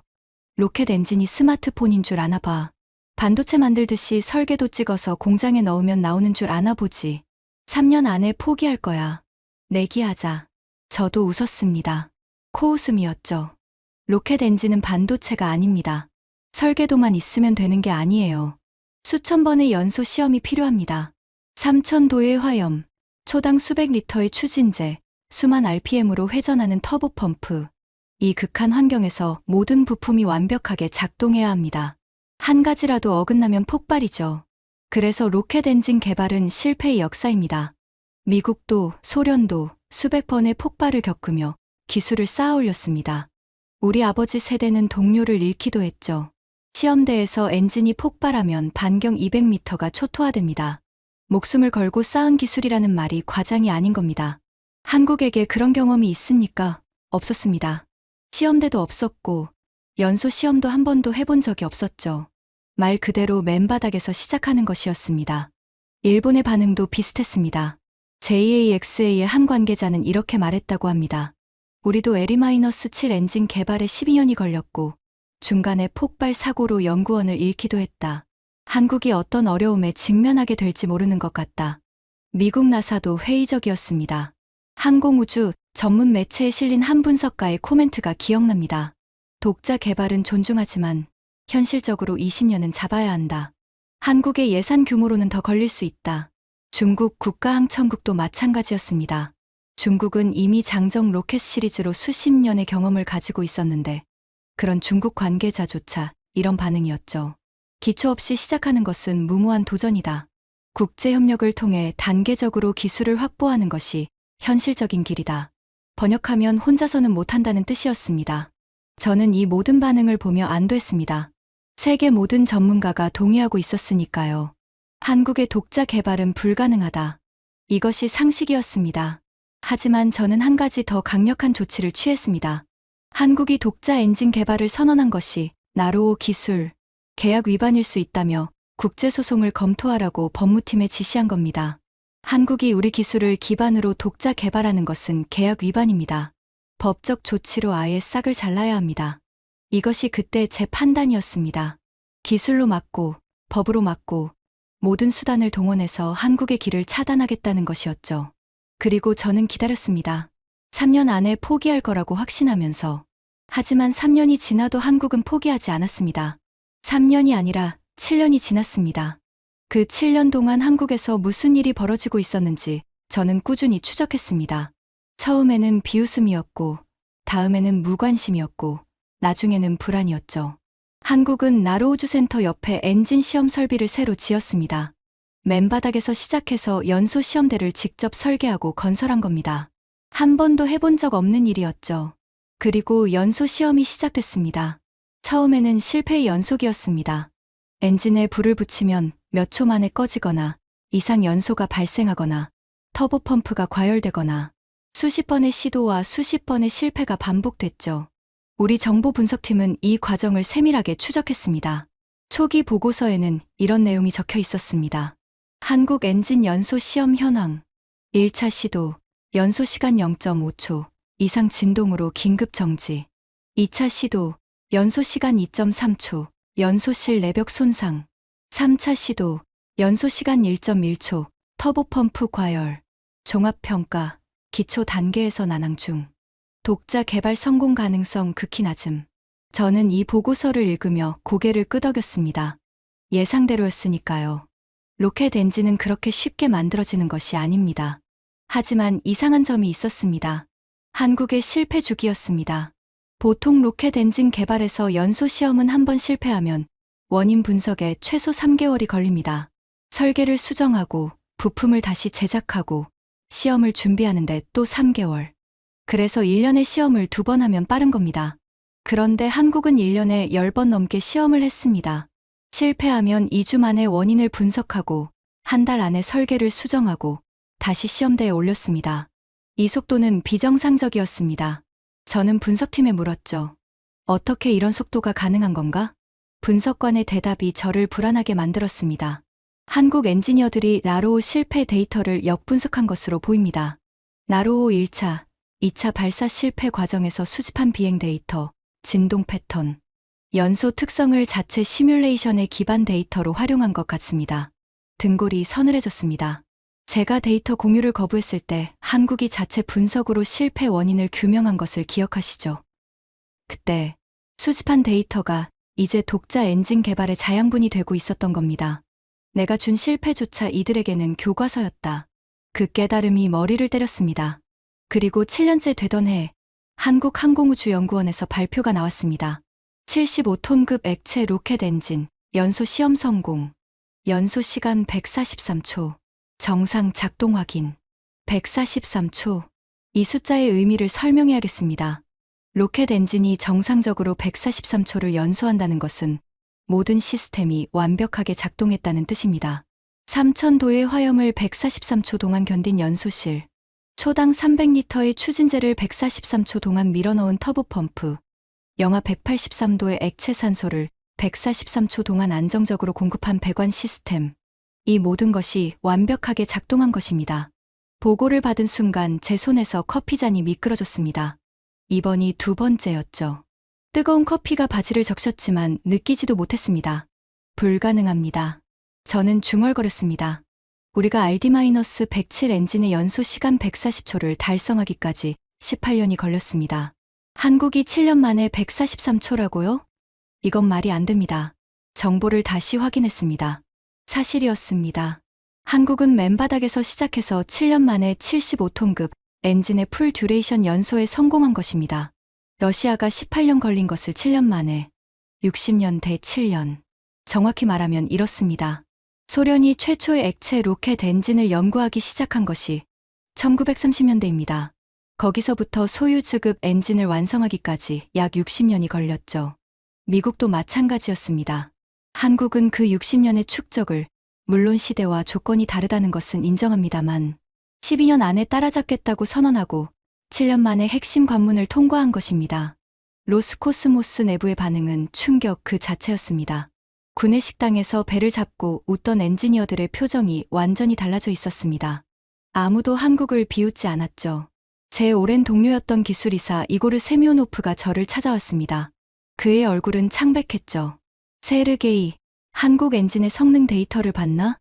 [SPEAKER 1] 로켓 엔진이 스마트폰인 줄 아나 봐. 반도체 만들듯이 설계도 찍어서 공장에 넣으면 나오는 줄 아나 보지. 3년 안에 포기할 거야. 내기하자. 저도 웃었습니다. 코웃음이었죠. 로켓 엔진은 반도체가 아닙니다. 설계도만 있으면 되는 게 아니에요. 수천 번의 연소 시험이 필요합니다. 3000도의 화염, 초당 수백 리터의 추진제, 수만 RPM으로 회전하는 터보 펌프. 이 극한 환경에서 모든 부품이 완벽하게 작동해야 합니다. 한 가지라도 어긋나면 폭발이죠. 그래서 로켓 엔진 개발은 실패의 역사입니다. 미국도 소련도 수백 번의 폭발을 겪으며 기술을 쌓아 올렸습니다. 우리 아버지 세대는 동료를 잃기도 했죠. 시험대에서 엔진이 폭발하면 반경 200m가 초토화됩니다. 목숨을 걸고 쌓은 기술이라는 말이 과장이 아닌 겁니다. 한국에게 그런 경험이 있습니까? 없었습니다. 시험대도 없었고 연소 시험도 한 번도 해본 적이 없었죠. 말 그대로 맨바닥에서 시작하는 것이었습니다. 일본의 반응도 비슷했습니다. JAXA의 한 관계자는 이렇게 말했다고 합니다. 우리도 에리-7 엔진 개발에 12년이 걸렸고 중간에 폭발 사고로 연구원을 잃기도 했다. 한국이 어떤 어려움에 직면하게 될지 모르는 것 같다. 미국 나사도 회의적이었습니다. 항공우주 전문 매체에 실린 한 분석가의 코멘트가 기억납니다. 독자 개발은 존중하지만 현실적으로 20년은 잡아야 한다. 한국의 예산 규모로는 더 걸릴 수 있다. 중국 국가항천국도 마찬가지였습니다. 중국은 이미 장정 로켓 시리즈로 수십 년의 경험을 가지고 있었는데 그런 중국 관계자조차 이런 반응이었죠. 기초 없이 시작하는 것은 무모한 도전이다. 국제협력을 통해 단계적으로 기술을 확보하는 것이 현실적인 길이다. 번역하면 혼자서는 못한다는 뜻이었습니다. 저는 이 모든 반응을 보며 안도했습니다. 세계 모든 전문가가 동의하고 있었으니까요. 한국의 독자 개발은 불가능하다. 이것이 상식이었습니다. 하지만 저는 한 가지 더 강력한 조치를 취했습니다. 한국이 독자 엔진 개발을 선언한 것이 나로호 기술 계약 위반일 수 있다며 국제소송을 검토하라고 법무팀에 지시한 겁니다. 한국이 우리 기술을 기반으로 독자 개발하는 것은 계약 위반입니다. 법적 조치로 아예 싹을 잘라야 합니다. 이것이 그때 제 판단이었습니다. 기술로 막고 법으로 막고 모든 수단을 동원해서 한국의 길을 차단하겠다는 것이었죠. 그리고 저는 기다렸습니다. 3년 안에 포기할 거라고 확신하면서. 하지만 3년이 지나도 한국은 포기하지 않았습니다. 3년이 아니라 7년이 지났습니다. 그 7년 동안 한국에서 무슨 일이 벌어지고 있었는지 저는 꾸준히 추적했습니다. 처음에는 비웃음이었고, 다음에는 무관심이었고, 나중에는 불안이었죠. 한국은 나로우주센터 옆에 엔진 시험 설비를 새로 지었습니다. 맨바닥에서 시작해서 연소 시험대를 직접 설계하고 건설한 겁니다. 한 번도 해본 적 없는 일이었죠. 그리고 연소 시험이 시작됐습니다. 처음에는 실패의 연속이었습니다. 엔진에 불을 붙이면 몇 초 만에 꺼지거나 이상 연소가 발생하거나 터보 펌프가 과열되거나 수십 번의 시도와 수십 번의 실패가 반복됐죠. 우리 정보 분석팀은 이 과정을 세밀하게 추적했습니다. 초기 보고서에는 이런 내용이 적혀 있었습니다. 한국 엔진 연소 시험 현황. 1차 시도, 연소 시간 0.5초 이상 진동으로 긴급 정지. 2차 시도, 연소 시간 2.3초, 연소실 내벽 손상. 3차 시도, 연소 시간 1.1초, 터보 펌프 과열. 종합평가, 기초 단계에서 난항 중. 독자 개발 성공 가능성 극히 낮음. 저는 이 보고서를 읽으며 고개를 끄덕였습니다. 예상대로였으니까요. 로켓 엔진은 그렇게 쉽게 만들어지는 것이 아닙니다. 하지만 이상한 점이 있었습니다. 한국의 실패 주기였습니다. 보통 로켓 엔진 개발에서 연소 시험은 한 번 실패하면 원인 분석에 최소 3개월이 걸립니다. 설계를 수정하고 부품을 다시 제작하고 시험을 준비하는데 또 3개월. 그래서 1년에 시험을 2번 하면 빠른 겁니다. 그런데 한국은 1년에 10번 넘게 시험을 했습니다. 실패하면 2주 만에 원인을 분석하고 한 달 안에 설계를 수정하고 다시 시험대에 올렸습니다. 이 속도는 비정상적이었습니다. 저는 분석팀에 물었죠. 어떻게 이런 속도가 가능한 건가? 분석관의 대답이 저를 불안하게 만들었습니다. 한국 엔지니어들이 나로호 실패 데이터를 역분석한 것으로 보입니다. 나로호 1차, 2차 발사 실패 과정에서 수집한 비행 데이터, 진동 패턴, 연소 특성을 자체 시뮬레이션의 기반 데이터로 활용한 것 같습니다. 등골이 서늘해졌습니다. 제가 데이터 공유를 거부했을 때 한국이 자체 분석으로 실패 원인을 규명한 것을 기억하시죠? 그때 수집한 데이터가 이제 독자 엔진 개발의 자양분이 되고 있었던 겁니다. 내가 준 실패조차 이들에게는 교과서였다. 그 깨달음이 머리를 때렸습니다. 그리고 7년째 되던 해 한국항공우주연구원에서 발표가 나왔습니다. 75톤급 액체 로켓 엔진, 연소 시험 성공, 연소 시간 143초, 정상 작동 확인, 143초. 이 숫자의 의미를 설명해야겠습니다. 로켓 엔진이 정상적으로 143초를 연소한다는 것은 모든 시스템이 완벽하게 작동했다는 뜻입니다. 3000도의 화염을 143초 동안 견딘 연소실, 초당 300리터의 추진제를 143초 동안 밀어넣은 터보 펌프, 영하 183도의 액체 산소를 143초 동안 안정적으로 공급한 배관 시스템. 이 모든 것이 완벽하게 작동한 것입니다. 보고를 받은 순간 제 손에서 커피잔이 미끄러졌습니다. 이번이 2번째였죠. 뜨거운 커피가 바지를 적셨지만 느끼지도 못했습니다. 불가능합니다. 저는 중얼거렸습니다. 우리가 RD-107 엔진의 연소 시간 140초를 달성하기까지 18년이 걸렸습니다. 한국이 7년 만에 143초라고요? 이건 말이 안 됩니다. 정보를 다시 확인했습니다. 사실이었습니다. 한국은 맨바닥에서 시작해서 7년 만에 75톤급 엔진의 풀 듀레이션 연소에 성공한 것입니다. 러시아가 18년 걸린 것을 7년 만에 60년 대 7년. 정확히 말하면 이렇습니다. 소련이 최초의 액체 로켓 엔진을 연구하기 시작한 것이 1930년대입니다. 거기서부터 소유즈급 엔진을 완성하기까지 약 60년이 걸렸죠. 미국도 마찬가지였습니다. 한국은 그 60년의 축적을 물론 시대와 조건이 다르다는 것은 인정합니다만 12년 안에 따라잡겠다고 선언하고 7년 만에 핵심 관문을 통과한 것입니다. 로스코스모스 내부의 반응은 충격 그 자체였습니다. 구내 식당에서 배를 잡고 웃던 엔지니어들의 표정이 완전히 달라져 있었습니다. 아무도 한국을 비웃지 않았죠. 제 오랜 동료였던 기술이사 이고르 세미오노프가 저를 찾아왔습니다. 그의 얼굴은 창백했죠. 세르게이, 한국 엔진의 성능 데이터를 봤나?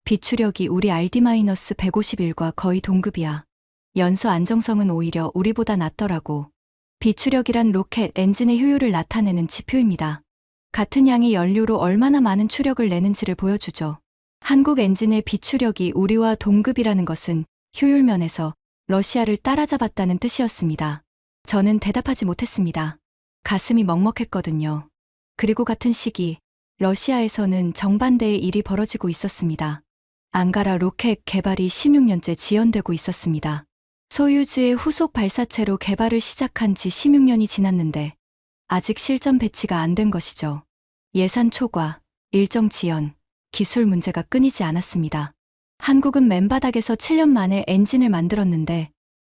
[SPEAKER 1] 비추력이 우리 RD-151과 거의 동급이야. 연소 안정성은 오히려 우리보다 낫더라고. 비추력이란 로켓 엔진의 효율을 나타내는 지표입니다. 같은 양의 연료로 얼마나 많은 추력을 내는지를 보여주죠. 한국 엔진의 비추력이 우리와 동급이라는 것은 효율 면에서 러시아를 따라잡았다는 뜻이었습니다. 저는 대답하지 못했습니다. 가슴이 먹먹했거든요. 그리고 같은 시기 러시아에서는 정반대의 일이 벌어지고 있었습니다. 앙가라 로켓 개발이 16년째 지연되고 있었습니다. 소유즈의 후속 발사체로 개발을 시작한 지 16년이 지났는데 아직 실전 배치가 안 된 것이죠. 예산 초과, 일정 지연, 기술 문제가 끊이지 않았습니다. 한국은 맨바닥에서 7년 만에 엔진을 만들었는데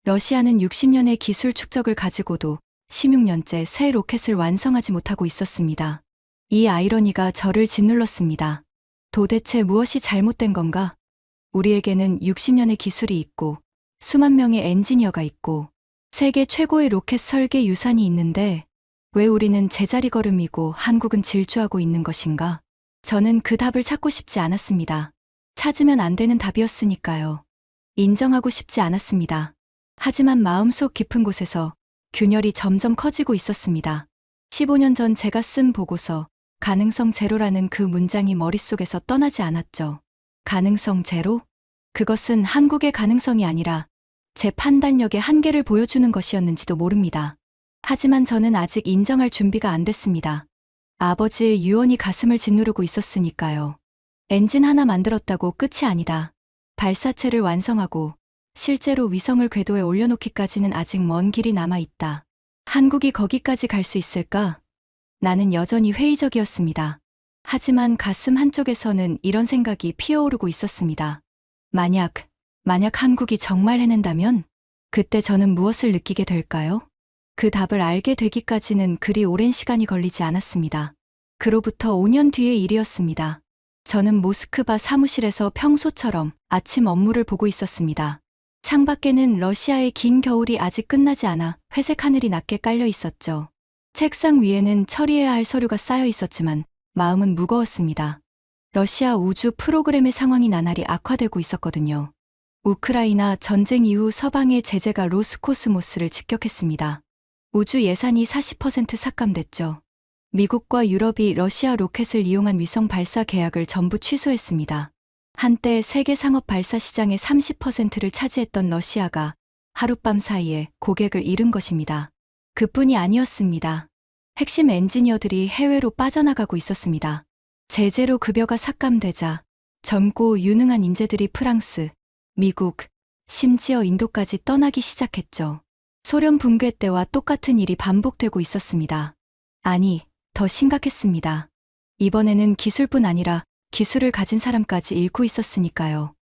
[SPEAKER 1] 러시아는 60년의 기술 축적을 가지고도 16년째 새 로켓을 완성하지 못하고 있었습니다. 이 아이러니가 저를 짓눌렀습니다. 도대체 무엇이 잘못된 건가? 우리에게는 60년의 기술이 있고 수만 명의 엔지니어가 있고 세계 최고의 로켓 설계 유산이 있는데 왜 우리는 제자리 걸음이고 한국은 질주하고 있는 것인가? 저는 그 답을 찾고 싶지 않았습니다. 찾으면 안 되는 답이었으니까요. 인정하고 싶지 않았습니다. 하지만 마음속 깊은 곳에서 균열이 점점 커지고 있었습니다. 15년 전 제가 쓴 보고서 가능성 제로라는 그 문장이 머릿속에서 떠나지 않았죠. 가능성 제로? 그것은 한국의 가능성이 아니라 제 판단력의 한계를 보여주는 것이었는지도 모릅니다. 하지만 저는 아직 인정할 준비가 안 됐습니다. 아버지의 유언이 가슴을 짓누르고 있었으니까요. 엔진 하나 만들었다고 끝이 아니다. 발사체를 완성하고 실제로 위성을 궤도에 올려놓기까지는 아직 먼 길이 남아 있다. 한국이 거기까지 갈 수 있을까? 나는 여전히 회의적이었습니다. 하지만 가슴 한쪽에서는 이런 생각이 피어오르고 있었습니다. 만약 한국이 정말 해낸다면 그때 저는 무엇을 느끼게 될까요? 그 답을 알게 되기까지는 그리 오랜 시간이 걸리지 않았습니다. 그로부터 5년 뒤의 일이었습니다. 저는 모스크바 사무실에서 평소처럼 아침 업무를 보고 있었습니다. 창밖에는 러시아의 긴 겨울이 아직 끝나지 않아 회색 하늘이 낮게 깔려 있었죠. 책상 위에는 처리해야 할 서류가 쌓여 있었지만 마음은 무거웠습니다. 러시아 우주 프로그램의 상황이 나날이 악화되고 있었거든요. 우크라이나 전쟁 이후 서방의 제재가 로스코스모스를 직격했습니다. 우주 예산이 40% 삭감됐죠. 미국과 유럽이 러시아 로켓을 이용한 위성 발사 계약을 전부 취소했습니다. 한때 세계 상업 발사 시장의 30%를 차지했던 러시아가 하룻밤 사이에 고객을 잃은 것입니다. 그뿐이 아니었습니다. 핵심 엔지니어들이 해외로 빠져나가고 있었습니다. 제재로 급여가 삭감되자 젊고 유능한 인재들이 프랑스, 미국, 심지어 인도까지 떠나기 시작했죠. 소련 붕괴 때와 똑같은 일이 반복되고 있었습니다. 아니, 더 심각했습니다. 이번에는 기술뿐 아니라 기술을 가진 사람까지 잃고 있었으니까요.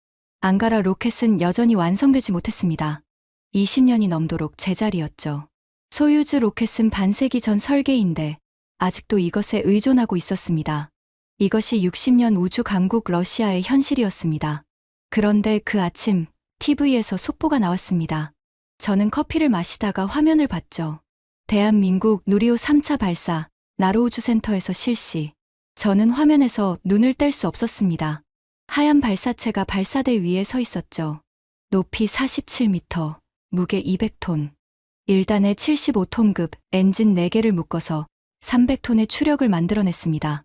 [SPEAKER 1] 앙가라 로켓은 여전히 완성되지 못했습니다. 20년이 넘도록 제자리였죠. 소유즈 로켓은 반세기 전 설계인데 아직도 이것에 의존하고 있었습니다. 이것이 60년 우주 강국 러시아의 현실이었습니다. 그런데 그 아침 TV에서 속보가 나왔습니다. 저는 커피를 마시다가 화면을 봤죠. 대한민국 누리호 3차 발사 나로우주센터에서 실시. 저는 화면에서 눈을 뗄 수 없었습니다. 하얀 발사체가 발사대 위에 서 있었죠. 높이 47m, 무게 200톤. 1단에 75톤급 엔진 4개를 묶어서 300톤의 추력을 만들어냈습니다.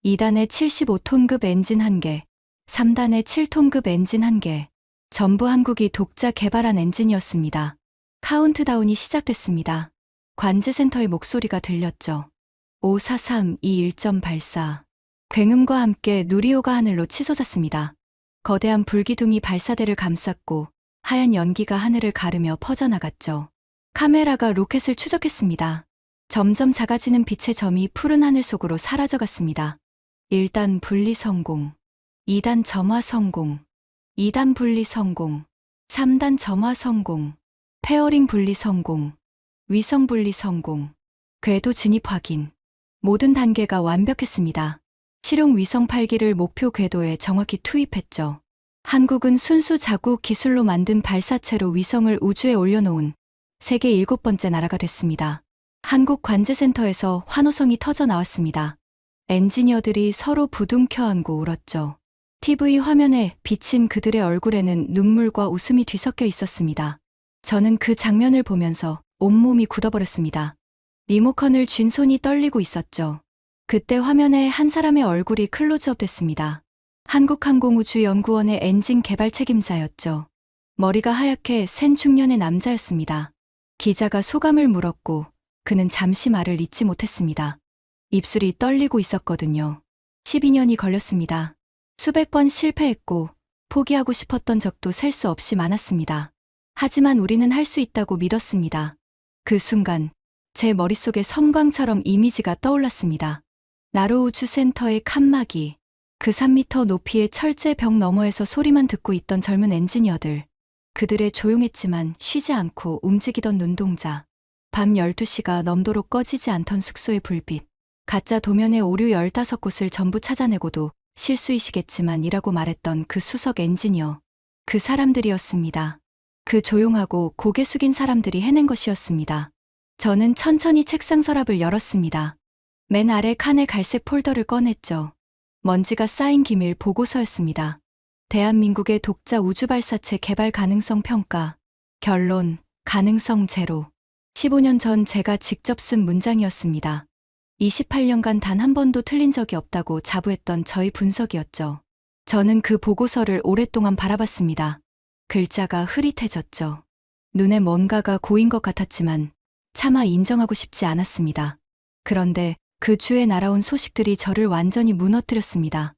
[SPEAKER 1] 2단에 75톤급 엔진 1개, 3단에 7톤급 엔진 1개. 전부 한국이 독자 개발한 엔진이었습니다. 카운트다운이 시작됐습니다. 관제센터의 목소리가 들렸죠. 5, 4, 3, 2, 1점 발사. 굉음과 함께 누리호가 하늘로 치솟았습니다. 거대한 불기둥이 발사대를 감쌌고 하얀 연기가 하늘을 가르며 퍼져나갔죠. 카메라가 로켓을 추적했습니다. 점점 작아지는 빛의 점이 푸른 하늘 속으로 사라져갔습니다. 1단 분리 성공, 2단 점화 성공, 2단 분리 성공, 3단 점화 성공, 페어링 분리 성공, 위성 분리 성공, 궤도 진입 확인. 모든 단계가 완벽했습니다. 실용 위성 8기를 목표 궤도에 정확히 투입했죠. 한국은 순수 자국 기술로 만든 발사체로 위성을 우주에 올려놓은 세계 7번째 나라가 됐습니다. 한국 관제센터에서 환호성이 터져 나왔습니다. 엔지니어들이 서로 부둥켜 안고 울었죠. TV 화면에 비친 그들의 얼굴에는 눈물과 웃음이 뒤섞여 있었습니다. 저는 그 장면을 보면서 온몸이 굳어버렸습니다. 리모컨을 쥔 손이 떨리고 있었죠. 그때 화면에 한 사람의 얼굴이 클로즈업 됐습니다. 한국항공우주연구원의 엔진 개발 책임자였죠. 머리가 하얗게 센 중년의 남자였습니다. 기자가 소감을 물었고 그는 잠시 말을 잇지 못했습니다. 입술이 떨리고 있었거든요. 12년이 걸렸습니다. 수백 번 실패했고 포기하고 싶었던 적도 셀 수 없이 많았습니다. 하지만 우리는 할 수 있다고 믿었습니다. 그 순간 제 머릿속에 섬광처럼 이미지가 떠올랐습니다. 나로우주센터의 칸막이, 그 3m 높이의 철제 벽 너머에서 소리만 듣고 있던 젊은 엔지니어들. 그들의 조용했지만 쉬지 않고 움직이던 눈동자. 밤 12시가 넘도록 꺼지지 않던 숙소의 불빛. 가짜 도면의 오류 15곳을 전부 찾아내고도 실수이시겠지만 이라고 말했던 그 수석 엔지니어. 그 사람들이었습니다. 그 조용하고 고개 숙인 사람들이 해낸 것이었습니다. 저는 천천히 책상 서랍을 열었습니다. 맨 아래 칸의 갈색 폴더를 꺼냈죠. 먼지가 쌓인 기밀 보고서였습니다. 대한민국의 독자 우주발사체 개발 가능성 평가. 결론, 가능성 제로. 15년 전 제가 직접 쓴 문장이었습니다. 28년간 단 한 번도 틀린 적이 없다고 자부했던 저희 분석이었죠. 저는 그 보고서를 오랫동안 바라봤습니다. 글자가 흐릿해졌죠. 눈에 뭔가가 고인 것 같았지만 차마 인정하고 싶지 않았습니다. 그런데 그 주에 날아온 소식들이 저를 완전히 무너뜨렸습니다.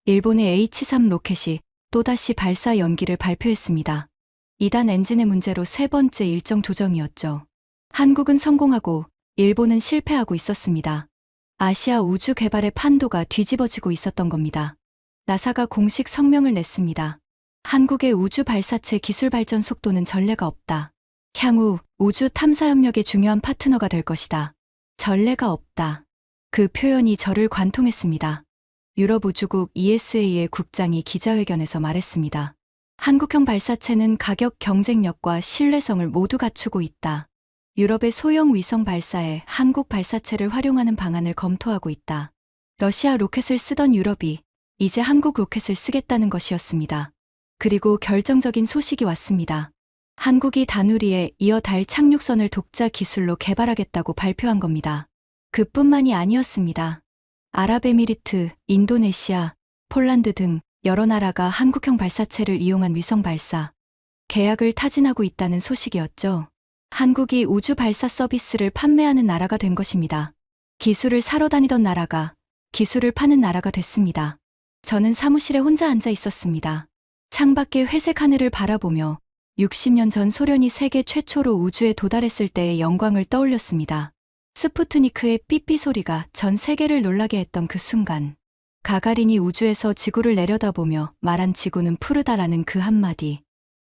[SPEAKER 1] 일본의 H3 로켓이 또다시 발사 연기를 발표했습니다. 2단 엔진의 문제로 세 번째 일정 조정이었죠. 한국은 성공하고 일본은 실패하고 있었습니다. 아시아 우주 개발의 판도가 뒤집어지고 있었던 겁니다. 나사가 공식 성명을 냈습니다. 한국의 우주 발사체 기술 발전 속도는 전례가 없다. 향후 우주 탐사 협력의 중요한 파트너가 될 것이다. 전례가 없다. 그 표현이 저를 관통했습니다. 유럽 우주국 ESA의 국장이 기자회견에서 말했습니다. 한국형 발사체는 가격 경쟁력과 신뢰성을 모두 갖추고 있다. 유럽의 소형 위성 발사에 한국 발사체를 활용하는 방안을 검토하고 있다. 러시아 로켓을 쓰던 유럽이 이제 한국 로켓을 쓰겠다는 것이었습니다. 그리고 결정적인 소식이 왔습니다. 한국이 다누리에 이어 달 착륙선을 독자 기술로 개발하겠다고 발표한 겁니다. 그뿐만이 아니었습니다. 아랍에미리트, 인도네시아, 폴란드 등 여러 나라가 한국형 발사체를 이용한 위성 발사 계약을 타진하고 있다는 소식이었죠. 한국이 우주 발사 서비스를 판매하는 나라가 된 것입니다. 기술을 사러 다니던 나라가 기술을 파는 나라가 됐습니다. 저는 사무실에 혼자 앉아 있었습니다. 창밖의 회색 하늘을 바라보며 60년 전 소련이 세계 최초로 우주에 도달했을 때의 영광을 떠올렸습니다. 스푸트니크의 삐삐 소리가 전 세계를 놀라게 했던 그 순간. 가가린이 우주에서 지구를 내려다보며 말한 지구는 푸르다라는 그 한마디.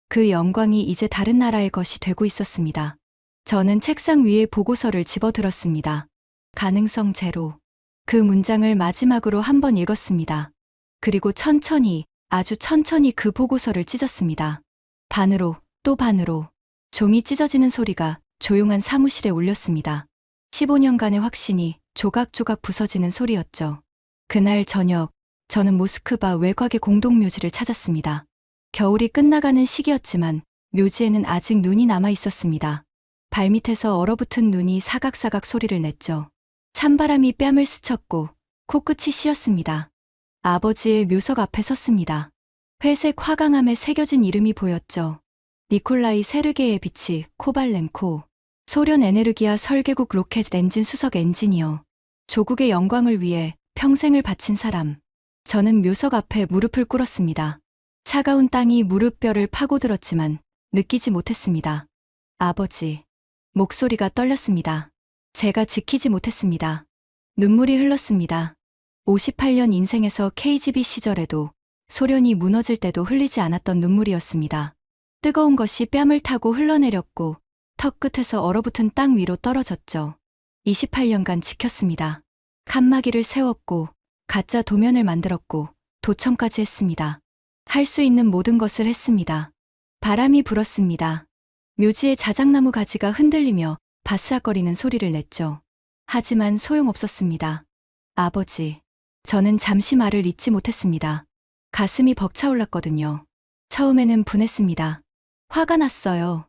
[SPEAKER 1] 그 영광이 이제 다른 나라의 것이 되고 있었습니다. 저는 책상 위에 보고서를 집어들었습니다. 가능성 제로. 그 문장을 마지막으로 한 번 읽었습니다. 그리고 천천히, 아주 천천히 그 보고서를 찢었습니다. 반으로, 또 반으로. 종이 찢어지는 소리가 조용한 사무실에 울렸습니다. 15년간의 확신이 조각조각 부서지는 소리였죠. 그날 저녁, 저는 모스크바 외곽의 공동묘지를 찾았습니다. 겨울이 끝나가는 시기였지만 묘지에는 아직 눈이 남아 있었습니다. 발밑에서 얼어붙은 눈이 사각사각 소리를 냈죠. 찬바람이 뺨을 스쳤고 코끝이 시렸습니다. 아버지의 묘석 앞에 섰습니다. 회색 화강암에 새겨진 이름이 보였죠. 니콜라이 세르게의 빛이 코발렌코. 소련 에네르기아 설계국 로켓 엔진 수석 엔지니어. 조국의 영광을 위해 평생을 바친 사람. 저는 묘석 앞에 무릎을 꿇었습니다. 차가운 땅이 무릎뼈를 파고들었지만 느끼지 못했습니다. 아버지. 목소리가 떨렸습니다. 제가 지키지 못했습니다. 눈물이 흘렀습니다. 58년 인생에서 KGB 시절에도 소련이 무너질 때도 흘리지 않았던 눈물이었습니다. 뜨거운 것이 뺨을 타고 흘러내렸고 턱 끝에서 얼어붙은 땅 위로 떨어졌죠. 28년간 지켰습니다. 칸막이를 세웠고 가짜 도면을 만들었고 도청까지 했습니다. 할 수 있는 모든 것을 했습니다. 바람이 불었습니다. 묘지의 자작나무 가지가 흔들리며 바스락거리는 소리를 냈죠. 하지만 소용없었습니다. 아버지. 저는 잠시 말을 잇지 못했습니다. 가슴이 벅차올랐거든요. 처음에는 분했습니다. 화가 났어요.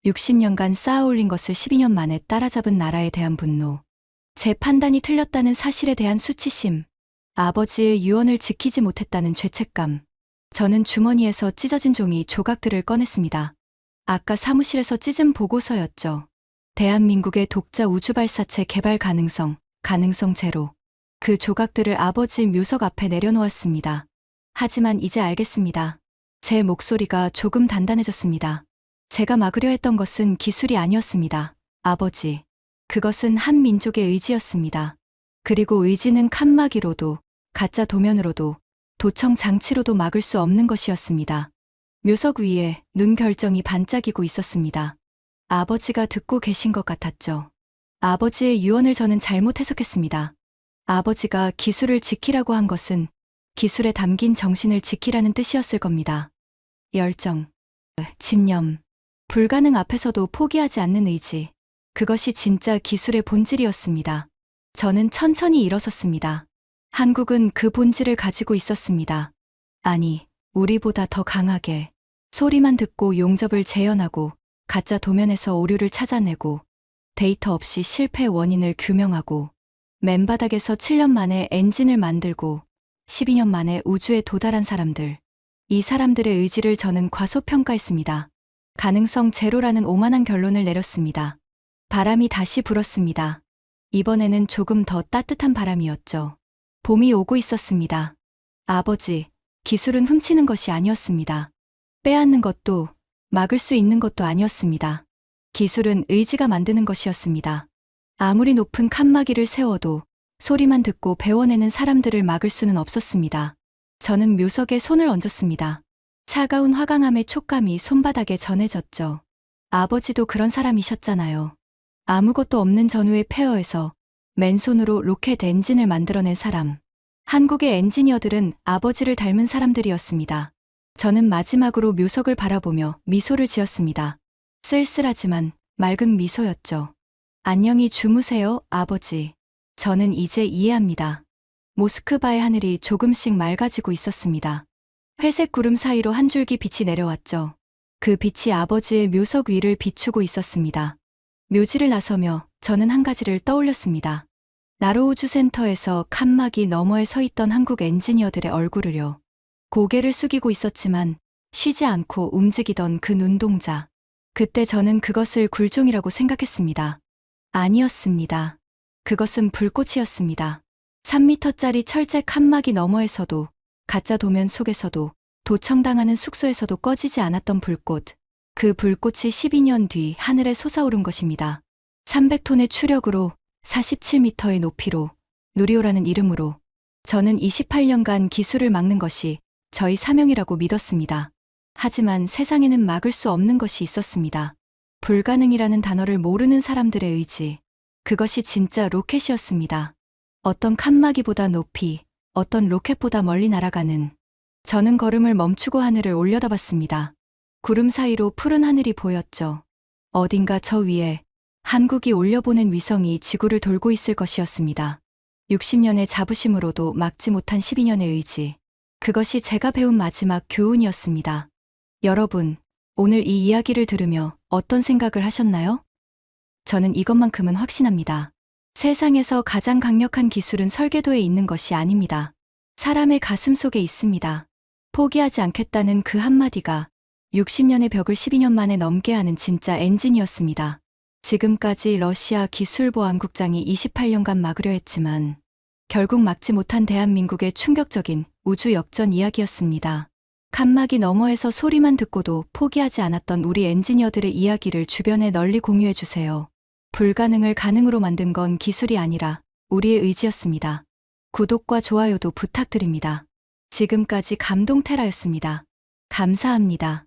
[SPEAKER 1] 60년간 쌓아올린 것을 12년 만에 따라잡은 나라에 대한 분노. 제 판단이 틀렸다는 사실에 대한 수치심. 아버지의 유언을 지키지 못했다는 죄책감. 저는 주머니에서 찢어진 종이 조각들을 꺼냈습니다. 아까 사무실에서 찢은 보고서였죠. 대한민국의 독자 우주발사체 개발 가능성 제로. 그 조각들을 아버지 묘석 앞에 내려놓았습니다. 하지만 이제 알겠습니다. 제 목소리가 조금 단단해졌습니다. 제가 막으려 했던 것은 기술이 아니었습니다. 아버지. 그것은 한 민족의 의지였습니다. 그리고 의지는 칸막이로도, 가짜 도면으로도, 도청 장치로도 막을 수 없는 것이었습니다. 묘석 위에 눈 결정이 반짝이고 있었습니다. 아버지가 듣고 계신 것 같았죠. 아버지의 유언을 저는 잘못 해석했습니다. 아버지가 기술을 지키라고 한 것은 기술에 담긴 정신을 지키라는 뜻이었을 겁니다. 열정, 집념, 불가능 앞에서도 포기하지 않는 의지. 그것이 진짜 기술의 본질이었습니다. 저는 천천히 일어섰습니다. 한국은 그 본질을 가지고 있었습니다. 아니, 우리보다 더 강하게. 소리만 듣고 용접을 재현하고 가짜 도면에서 오류를 찾아내고 데이터 없이 실패 원인을 규명하고 맨바닥에서 7년 만에 엔진을 만들고 12년 만에 우주에 도달한 사람들. 이 사람들의 의지를 저는 과소평가했습니다. 가능성 제로라는 오만한 결론을 내렸습니다. 바람이 다시 불었습니다. 이번에는 조금 더 따뜻한 바람이었죠. 봄이 오고 있었습니다. 아버지, 기술은 훔치는 것이 아니었습니다. 빼앗는 것도 막을 수 있는 것도 아니었습니다. 기술은 의지가 만드는 것이었습니다. 아무리 높은 칸막이를 세워도 소리만 듣고 배워내는 사람들을 막을 수는 없었습니다. 저는 묘석에 손을 얹었습니다. 차가운 화강암의 촉감이 손바닥에 전해졌죠. 아버지도 그런 사람이셨잖아요. 아무것도 없는 전후의 폐허에서 맨손으로 로켓 엔진을 만들어낸 사람. 한국의 엔지니어들은 아버지를 닮은 사람들이었습니다. 저는 마지막으로 묘석을 바라보며 미소를 지었습니다. 쓸쓸하지만 맑은 미소였죠. 안녕히 주무세요, 아버지. 저는 이제 이해합니다. 모스크바의 하늘이 조금씩 맑아지고 있었습니다. 회색 구름 사이로 한 줄기 빛이 내려왔죠. 그 빛이 아버지의 묘석 위를 비추고 있었습니다. 묘지를 나서며 저는 한 가지를 떠올렸습니다. 나로우주센터에서 칸막이 너머에 서 있던 한국 엔지니어들의 얼굴을요. 고개를 숙이고 있었지만 쉬지 않고 움직이던 그 눈동자. 그때 저는 그것을 굴종이라고 생각했습니다. 아니었습니다. 그것은 불꽃이었습니다. 3미터짜리 철제 칸막이 너머에서도, 가짜 도면 속에서도, 도청당하는 숙소에서도 꺼지지 않았던 불꽃. 그 불꽃이 12년 뒤 하늘에 솟아오른 것입니다. 300톤의 추력으로, 47미터의 높이로, 누리호라는 이름으로. 저는 28년간 기술을 막는 것이 저희 사명이라고 믿었습니다. 하지만 세상에는 막을 수 없는 것이 있었습니다. 불가능이라는 단어를 모르는 사람들의 의지. 그것이 진짜 로켓이었습니다. 어떤 칸막이보다 높이, 어떤 로켓보다 멀리 날아가는. 저는 걸음을 멈추고 하늘을 올려다봤습니다. 구름 사이로 푸른 하늘이 보였죠. 어딘가 저 위에 한국이 올려보낸 위성이 지구를 돌고 있을 것이었습니다. 60년의 자부심으로도 막지 못한 12년의 의지. 그것이 제가 배운 마지막 교훈이었습니다. 여러분, 오늘 이 이야기를 들으며 어떤 생각을 하셨나요? 저는 이것만큼은 확신합니다. 세상에서 가장 강력한 기술은 설계도에 있는 것이 아닙니다. 사람의 가슴 속에 있습니다. 포기하지 않겠다는 그 한마디가 60년의 벽을 12년 만에 넘게 하는 진짜 엔진이었습니다. 지금까지 러시아 기술보안국장이 28년간 막으려 했지만 결국 막지 못한 대한민국의 충격적인 우주 역전 이야기였습니다. 칸막이 너머에서 소리만 듣고도 포기하지 않았던 우리 엔지니어들의 이야기를 주변에 널리 공유해주세요. 불가능을 가능으로 만든 건 기술이 아니라 우리의 의지였습니다. 구독과 좋아요도 부탁드립니다. 지금까지 감동테라였습니다. 감사합니다.